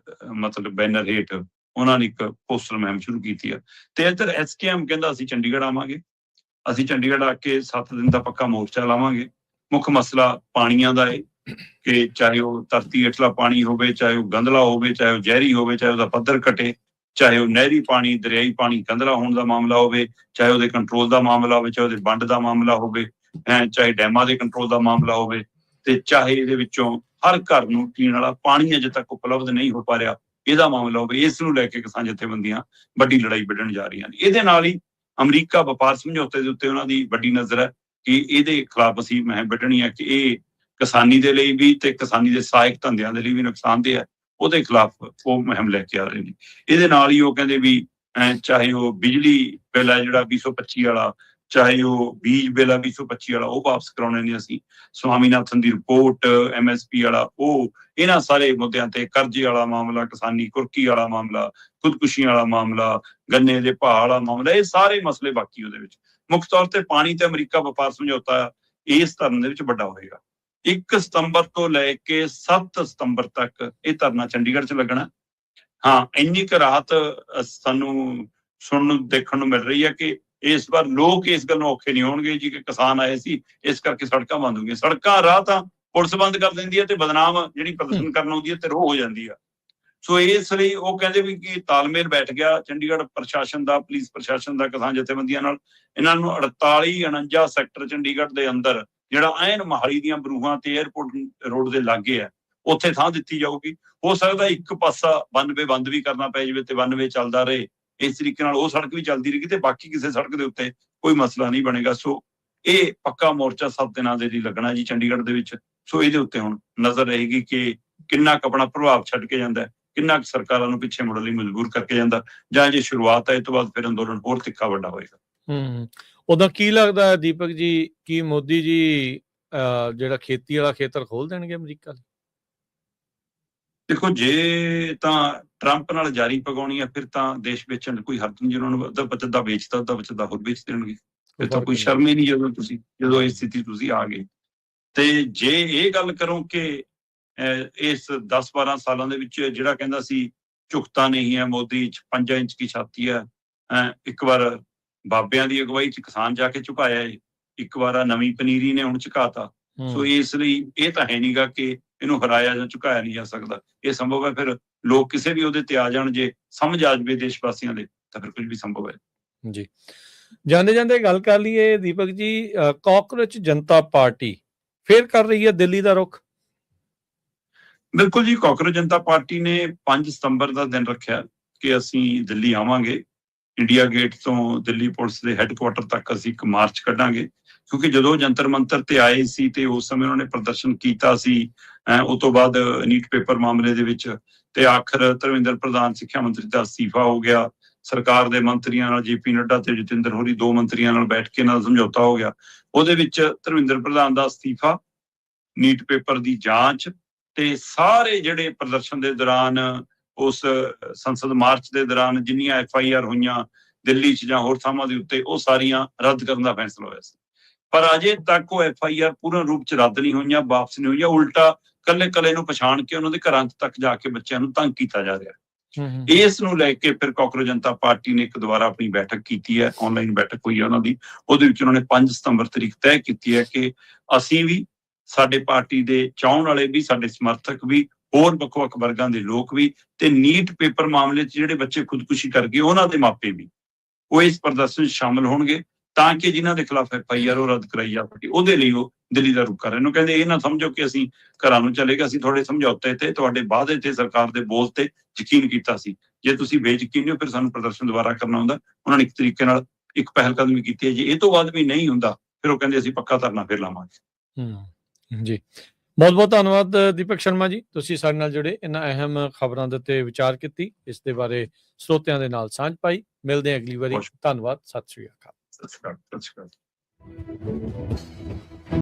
ਮਤਲਬ ਬੈਨਰ ਹੇਠ ਉਹਨਾਂ ਨੇ ਇੱਕ ਪੋਸਟਰ ਮੈਮ ਸ਼ੁਰੂ ਕੀਤੀ ਆ। ਤੇ ਇੱਧਰ SKM ਕਹਿੰਦਾ ਅਸੀਂ ਚੰਡੀਗੜ੍ਹ ਆਵਾਂਗੇ, ਅਸੀਂ ਚੰਡੀਗੜ੍ਹ ਆ ਕੇ 7 ਦਿਨ ਦਾ ਪੱਕਾ ਮੋਰਚਾ ਲਾਵਾਂਗੇ। ਮੁੱਖ ਮਸਲਾ ਪਾਣੀਆਂ ਦਾ ਹੈ ਕਿ ਚਾਹੇ ਉਹ ਧਰਤੀ ਹੇਠਲਾ ਪਾਣੀ ਹੋਵੇ, ਚਾਹੇ ਉਹ ਗੰਧਲਾ ਹੋਵੇ, ਚਾਹੇ ਉਹ ਜ਼ਹਿਰੀ ਹੋਵੇ, ਚਾਹੇ ਉਹਦਾ ਪੱਧਰ ਘਟੇ, ਚਾਹੇ ਉਹ ਨਹਿਰੀ ਪਾਣੀ, ਦਰਿਆਈ ਪਾਣੀ ਗੰਧਲਾ ਹੋਣ ਦਾ ਮਾਮਲਾ ਹੋਵੇ, ਚਾਹੇ ਉਹਦੇ ਕੰਟਰੋਲ ਦਾ ਮਾਮਲਾ ਹੋਵੇ, ਚਾਹੇ ਉਹਦੇ ਵੰਡ ਦਾ ਮਾਮਲਾ ਹੋਵੇ, ਚਾਹੇ ਡੈਮਾਂ ਦੇ ਕੰਟਰੋਲ ਦਾ ਮਾਮਲਾ ਹੋਵੇ, ਤੇ ਚਾਹੇ ਇਹਦੇ ਵਿੱਚੋਂ ਹਰ ਘਰ ਨੂੰ ਪੀਣ ਵਾਲਾ ਪਾਣੀ ਅਜੇ ਤੱਕ ਉਪਲਬਧ ਨਹੀਂ ਹੋ ਪਾ ਰਿਹਾ, ਇਹਦਾ ਮਾਮਲਾ ਹੋਵੇ। ਇਸ ਨੂੰ ਲੈ ਕੇ ਕਿਸਾਨ ਜਥੇਬੰਦੀਆਂ ਵੱਡੀ ਲੜਾਈ ਵਿੱਢਣ ਜਾ ਰਹੀਆਂ ਨੇ। ਇਹਦੇ ਨਾਲ ਹੀ ਅਮਰੀਕਾ ਵਪਾਰ ਸਮਝੌਤੇ ਦੇ ਉੱਤੇ ਉਹਨਾਂ ਦੀ ਵੱਡੀ ਨਜ਼ਰ ਹੈ ਕਿ ਇਹਦੇ ਖਿਲਾਫ ਅਸੀਂ ਮੁਹਿੰਮ ਵਿੱਢਣੀ ਹੈ ਕਿ ਇਹ ਕਿਸਾਨੀ ਦੇ ਲਈ ਵੀ ਤੇ ਕਿਸਾਨੀ ਦੇ ਸਹਾਇਕ ਧੰਦਿਆਂ ਦੇ ਲਈ ਵੀ ਨੁਕਸਾਨਦੇਹ ਹੈ, ਉਹਦੇ ਖਿਲਾਫ ਉਹ ਮੁਹਿੰਮ ਲੈ ਕੇ ਆ ਰਹੇ ਨੇ। ਇਹਦੇ ਨਾਲ ਹੀ ਉਹ ਕਹਿੰਦੇ ਵੀ ਚਾਹੇ ਉਹ ਬਿਜਲੀ ਬਿੱਲ ਹੈ ਜਿਹੜਾ 225 ਵਾਲਾ, ਚਾਹੇ ਉਹ ਬੀਜ ਬਿੱਲ ਆ 225 ਵਾਲਾ, ਉਹ ਵਾਪਸ ਕਰਾਉਣੇ ਨੇ ਅਸੀਂ। ਸਵਾਮੀਨਾਥਨ ਦੀ ਰਿਪੋਰਟ, MSP ਵਾਲਾ, ਉਹ ਇਹਨਾਂ ਸਾਰੇ ਮੁੱਦਿਆਂ ਤੇ, ਕਰਜ਼ੇ ਵਾਲਾ ਮਾਮਲਾ, ਕਿਸਾਨੀ ਕੁਰਕੀ ਵਾਲਾ ਮਾਮਲਾ, ਖੁਦਕੁਸ਼ੀਆਂ ਵਾਲਾ ਮਾਮਲਾ, ਗੰਨੇ ਦੇ ਭਾਅ ਵਾਲਾ ਮਾਮਲਾ, ਇਹ ਸਾਰੇ ਮਸਲੇ ਬਾਕੀ ਉਹਦੇ ਵਿੱਚ। ਮੁੱਖ ਤੌਰ ਤੇ ਪਾਣੀ ਤੇ ਅਮਰੀਕਾ ਵਪਾਰ ਸਮਝੌਤਾ ਇਸ ਧਰਨੇ ਦੇ ਵਿੱਚ ਵੱਡਾ ਹੋਏਗਾ। 1 ਸਤੰਬਰ ਤੋਂ ਲੈ ਕੇ 7 ਸਤੰਬਰ ਤੱਕ ਇਹ ਧਰਨਾ ਚੰਡੀਗੜ੍ਹ 'ਚ ਲੱਗਣਾ। ਹਾਂ, ਇੰਨੀ ਕੁ ਰਾਹਤ ਸਾਨੂੰ ਸੁਣਨ ਨੂੰ, ਦੇਖਣ ਨੂੰ ਮਿਲ ਰਹੀ ਹੈ ਕਿ ਇਸ ਵਾਰ ਲੋਕ ਇਸ ਗੱਲ ਨੂੰ ਔਖੇ ਨਹੀਂ ਹੋਣਗੇ ਜੀ ਕਿ ਕਿਸਾਨ ਆਏ ਸੀ ਇਸ ਕਰਕੇ ਸੜਕਾਂ ਬੰਦ ਹੋ ਗਈਆਂ। ਸੜਕਾਂ, ਰਾਹ ਤਾਂ ਪੁਲਿਸ ਬੰਦ ਕਰ ਦਿੰਦੀ ਹੈ ਤੇ ਬਦਨਾਮ ਜਿਹੜੀ ਪ੍ਰਦਰਸ਼ਨ ਕਰਨ ਆਉਂਦੀ ਹੈ ਤੇ ਰੋਹ ਹੋ ਜਾਂਦੀ ਆ। ਸੋ ਇਸ ਲਈ ਉਹ ਕਹਿੰਦੇ ਵੀ ਕਿ ਤਾਲਮੇਲ ਬੈਠ ਗਿਆ ਚੰਡੀਗੜ੍ਹ ਪ੍ਰਸ਼ਾਸਨ ਦਾ, ਪੁਲਿਸ ਪ੍ਰਸ਼ਾਸਨ ਦਾ, ਕਿਸਾਨ ਜਥੇਬੰਦੀਆਂ ਨਾਲ। ਇਹਨਾਂ ਨੂੰ 48-49 ਸੈਕਟਰ ਚੰਡੀਗੜ੍ਹ ਦੇ ਅੰਦਰ, ਜਿਹੜਾ ਐਨ ਮੋਹਾਲੀ ਦੀਆਂ ਬਰੂਹਾਂ ਤੇ 에ਅਰਪੋਰਟ ਰੋਡ ਦੇ ਲਾਗੇ ਹੈ, ਉੱਥੇ ਥਾਂ ਦਿੱਤੀ ਜਾਊਗੀ। ਹੋ ਸਕਦਾ ਇੱਕ ਪਾਸਾ 92 ਬੰਦ ਵੀ ਕਰਨਾ ਪੈ ਜਾਵੇ ਤੇ 92 ਚੱਲਦਾ ਰਹੇ, ਇਸ ਤਰੀਕੇ ਨਾਲ ਉਹ ਸੜਕ ਵੀ ਚੱਲਦੀ ਰਹੇਗੀ ਤੇ ਬਾਕੀ ਕਿਸੇ ਸੜਕ ਦੇ ਉੱਤੇ ਕੋਈ ਮਸਲਾ ਨਹੀਂ ਬਣੇਗਾ। ਸੋ ਇਹ ਪੱਕਾ ਮੋਰਚਾ 7 ਦਿਨਾਂ ਦੇ ਲਈ ਲੱਗਣਾ ਜੀ ਚੰਡੀਗੜ੍ਹ ਦੇ ਵਿੱਚ। ਸੋ ਇਹਦੇ ਉੱਤੇ ਹੁਣ ਨਜ਼ਰ ਰਹੇਗੀ ਕਿ ਕਿੰਨਾ ਕੁ ਆਪਣਾ ਪ੍ਰਭਾਵ ਛੱਡ ਕੇ ਜਾਂਦਾ, ਕਿੰਨਾ ਕੁ ਸਰਕਾਰਾਂ ਨੂੰ ਪਿੱਛੇ ਮੁੜਨ ਲਈ ਮਜਬੂਰ ਕਰਕੇ ਜਾਂਦਾ, ਜਾਂ ਜੇ ਸ਼ੁਰੂਆਤ ਹੈ ਇਹ ਤੋਂ ਬਾਅਦ ਫਿਰ ਅੰਦੋਲਨ ਹੋਰ ਤਿੱਖਾ ਵੱਡਾ ਹੋਏਗਾ। ਉਦੋਂ ਕੀ ਲੱਗਦਾ ਹੈ ਦੀਪਕ ਜੀ, ਕੀ ਮੋਦੀ ਜੀ ਜਿਹੜਾ ਖੇਤੀ ਵਾਲਾ ਖੇਤਰ ਖੋਲ ਦੇਣਗੇ ਅਮਰੀਕਾ ਲਈ? ਦੇਖੋ, ਜੇ ਤਾਂ ਟਰੰਪ ਨਾਲ ਜਾਰੀ ਪਗਾਉਣੀ ਹੈ ਫਿਰ ਤਾਂ ਦੇਸ਼ ਵੇਚਣ ਕੋਈ ਹਰਜ ਨਹੀਂ। ਉਹਨਾਂ ਨੂੰ ਅੱਧਾ ਬਚਦਾ ਵੇਚਦਾ, ਅੱਧਾ ਬਚਦਾ ਹੋਰ ਵੇਚ ਦੇਣਗੇ। ਫਿਰ ਤਾਂ ਕੋਈ ਸ਼ਰਮ ਹੀ ਨਹੀਂ ਜਦੋਂ ਇਸ ਸਥਿਤੀ ਤੁਸੀਂ ਆ ਗਏ। ਤੇ ਜੇ ਇਹ ਗੱਲ ਕਰੋ ਕਿ ਇਸ 10-12 ਸਾਲਾਂ ਦੇ ਵਿੱਚ ਜਿਹੜਾ ਕਹਿੰਦਾ ਸੀ ਝੁਕਤਾ ਨਹੀਂ ਹੈ ਮੋਦੀ, 5 ਇੰਚ ਕੀ ਛਾਤੀ ਹੈ, ਇੱਕ ਵਾਰ ਬਾਬਿਆਂ ਦੀ ਅਗਵਾਈ 'ਚ ਕਿਸਾਨ ਜਾ ਕੇ ਝੁਕਾਇਆ ਹੈ, ਇੱਕ ਵਾਰ ਨਵੀਂ ਪਨੀਰੀ ਨੇ ਹੁਣ ਝੁਕਾਤਾ। ਸੋ ਇਸ ਲਈ ਇਹ ਤਾਂ ਹੈ ਨਹੀਂਗਾ ਕਿ ਇਹਨੂੰ ਹਰਾਇਆ ਜਾਂ ਝੁਕਾਇਆ ਨਹੀਂ ਜਾ ਸਕਦਾ। ਇਹ ਸੰਭਵ ਹੈ ਫਿਰ ਲੋਕ ਕਿਸੇ ਵੀ ਉਹਦੇ ਤੇ ਆ ਜਾਣ, ਜੇ ਸਮਝ ਆ ਜਾਵੇ ਦੇਸ਼ ਵਾਸੀਆਂ ਦੇ, ਤਾਂ ਫਿਰ ਕੁਝ ਵੀ ਸੰਭਵ ਹੈ। ਜੀ, ਜਾਂਦੇ ਜਾਂਦੇ ਗੱਲ ਕਰ ਲਈਏ ਦੀਪਕ ਜੀ, ਕਾਕਰੋਚ ਜਨਤਾ ਪਾਰਟੀ ਫੇਰ ਕਰ ਰਹੀ ਹੈ ਦਿੱਲੀ ਦਾ ਰੁਖ। ਬਿਲਕੁਲ ਜੀ, ਕਾਕਰੋਚ ਜਨਤਾ ਪਾਰਟੀ ਨੇ 5 ਸਤੰਬਰ ਦਾ ਦਿਨ ਰੱਖਿਆ ਕਿ ਅਸੀਂ ਦਿੱਲੀ ਆਵਾਂਗੇ। ਇੰਡੀਆ ਗੇਟ ਤੋਂ ਦਿੱਲੀ ਪੁਲਿਸ ਦੇ ਹੈੱਡਕੁਆਟਰ ਤੱਕ ਅਸੀਂ ਇੱਕ ਮਾਰਚ ਕੱਢਾਂਗੇ, ਕਿਉਂਕਿ ਜਦੋਂ ਜੰਤਰ ਮੰਤਰ ਤੇ ਆਏ ਸੀ ਤੇ ਉਸ ਸਮੇਂ ਉਹਨਾਂ ਨੇ ਪ੍ਰਦਰਸ਼ਨ ਕੀਤਾ ਸੀ। ਉਸ ਤੋਂ ਬਾਅਦ ਨੀਟ ਪੇਪਰ ਮਾਮਲੇ ਦੇ ਵਿੱਚ ਤੇ ਆਖਰ ਧਰਮਿੰਦਰ ਪ੍ਰਧਾਨ ਸਿੱਖਿਆ ਮੰਤਰੀ ਦਾ ਅਸਤੀਫਾ ਹੋ ਗਿਆ। ਸਰਕਾਰ ਦੇ ਮੰਤਰੀਆਂ ਨਾਲ JP ਨੱਡਾ ਤੇ ਜਤਿੰਦਰ ਹੋਰੀ 2 ਮੰਤਰੀਆਂ ਨਾਲ ਬੈਠ ਕੇ ਨਾਲ ਸਮਝੌਤਾ ਹੋ ਗਿਆ। ਉਹਦੇ ਵਿੱਚ ਧਰਮਿੰਦਰ ਪ੍ਰਧਾਨ ਦਾ ਅਸਤੀਫਾ, ਨੀਟ ਪੇਪਰ ਦੀ ਜਾਂਚ ਤੇ ਸਾਰੇ ਜਿਹੜੇ ਪ੍ਰਦਰਸ਼ਨ ਦੇ ਦੌਰਾਨ, ਉਸ ਸੰਸਦ ਮਾਰਚ ਦੇ ਦੌਰਾਨ ਜਿੰਨੀਆਂ FIR ਹੋਈਆਂ ਦਿੱਲੀ 'ਚ ਜਾਂ ਹੋਰ ਥਾਵਾਂ ਦੇ ਉੱਤੇ, ਉਹ ਸਾਰੀਆਂ ਰੱਦ ਕਰਨ ਦਾ ਫੈਸਲਾ ਹੋਇਆ ਸੀ। ਪਰ ਅਜੇ ਤੱਕ ਉਹ FIR ਪੂਰਨ ਰੂਪ 'ਚ ਰੱਦ ਨਹੀਂ ਹੋਈਆਂ, ਵਾਪਸ ਨਹੀਂ ਹੋਈਆਂ। ਉਲਟਾ ਕੱਲੇ ਨੂੰ ਪਛਾਣ ਕੇ ਉਹਨਾਂ ਦੇ ਘਰਾਂ ਤੱਕ ਜਾ ਕੇ ਬੱਚਿਆਂ ਨੂੰ ਤੰਗ ਕੀਤਾ ਜਾ ਰਿਹਾ। ਇਸ ਨੂੰ ਲੈ ਕੇ ਫਿਰ ਕਾਕਰੋਚ ਜਨਤਾ ਪਾਰਟੀ ਨੇ ਇੱਕ ਦੁਬਾਰਾ ਆਪਣੀ ਬੈਠਕ ਕੀਤੀ ਹੈ, ਆਨਲਾਈਨ ਬੈਠਕ ਹੋਈ ਹੈ ਉਹਨਾਂ ਦੀ। ਉਹਦੇ ਵਿੱਚ ਉਹਨਾਂ ਨੇ 5 ਸਤੰਬਰ ਤਰੀਕ ਤੈਅ ਕੀਤੀ ਹੈ ਕਿ ਅਸੀਂ ਵੀ, ਸਾਡੇ ਪਾਰਟੀ ਦੇ ਚਾਹਣ ਵਾਲੇ ਵੀ, ਸਾਡੇ ਸਮਰਥਕ ਵੀ, ਹੋਰ ਵੱਖ-ਵੱਖ ਵਰਗਾਂ ਦੇ ਲੋਕ ਵੀ, ਤੇ ਨੀਟ ਪੇਪਰ ਮਾਮਲੇ 'ਚ ਜਿਹੜੇ ਬੱਚੇ ਖੁਦਕੁਸ਼ੀ ਕਰ ਗਏ ਉਹਨਾਂ ਦੇ ਮਾਪੇ ਵੀ, ਉਹ ਇਸ ਪ੍ਰਦਰਸ਼ਨ 'ਚ ਸ਼ਾਮਲ ਹੋਣਗੇ ਤਾਂ ਕਿ ਜਿਨ੍ਹਾਂ ਦੇ ਖਿਲਾਫ FIR ਉਹ ਰੱਦ ਕਰਾਈ ਜਾਵੇ। ਉਹਦੇ ਲਈ ਉਹ ਦਿੱਲੀ ਦਾ ਰੁਖ ਕਰ ਰਹੇ ਨੇ। ਕਹਿੰਦੇ ਇਹ ਨਾ ਸਮਝੋ ਕਿ ਅਸੀਂ ਘਰਾਂ ਨੂੰ ਚਲੇ ਗਏ, ਅਸੀਂ ਤੁਹਾਡੇ ਸਮਝੌਤੇ ਤੇ, ਤੁਹਾਡੇ ਵਾਅਦੇ ਤੇ, ਸਰਕਾਰ ਦੇ ਬੋਲ ਤੇ ਯਕੀਨ ਕੀਤਾ ਸੀ। ਜੇ ਤੁਸੀਂ ਬੇਯਕੀਨੀ ਹੋ ਫਿਰ ਸਾਨੂੰ ਪ੍ਰਦਰਸ਼ਨ ਦੁਬਾਰਾ ਕਰਨਾ ਹੁੰਦਾ। ਉਹਨਾਂ ਨੇ ਇੱਕ ਤਰੀਕੇ ਨਾਲ ਇੱਕ ਪਹਿਲ ਕਦਮੀ ਕੀਤੀ ਹੈ। ਜੇ ਇਹ ਤੋਂ ਬਾਅਦ ਵੀ ਨਹੀਂ ਹੁੰਦਾ ਫਿਰ ਉਹ ਕਹਿੰਦੇ ਅਸੀਂ ਪੱਕਾ ਧਰਨਾ ਫਿਰ ਲਾਵਾਂਗੇ। ਜੀ, ਬਹੁਤ ਬਹੁਤ ਧੰਨਵਾਦ ਦੀਪਕ ਸ਼ਰਮਾ ਜੀ, ਤੁਸੀਂ ਸਾਡੇ ਨਾਲ ਜੁੜੇ, ਇਹਨਾਂ ਅਹਿਮ ਖਬਰਾਂ ਦੇ ਉੱਤੇ ਵਿਚਾਰ ਕੀਤੀ, ਇਸ ਦੇ ਬਾਰੇ ਸਰੋਤਿਆਂ ਦੇ ਨਾਲ ਸਾਂਝ ਪਾਈ। ਮਿਲਦੇ ਹਾਂ ਅਗਲੀ ਵਾਰੀ। ਧੰਨਵਾਦ, ਸਤਿ ਸ਼੍ਰੀ ਅਕਾਲ। ਸਤਿ ਸ਼੍ਰੀ ਅਕਾਲ।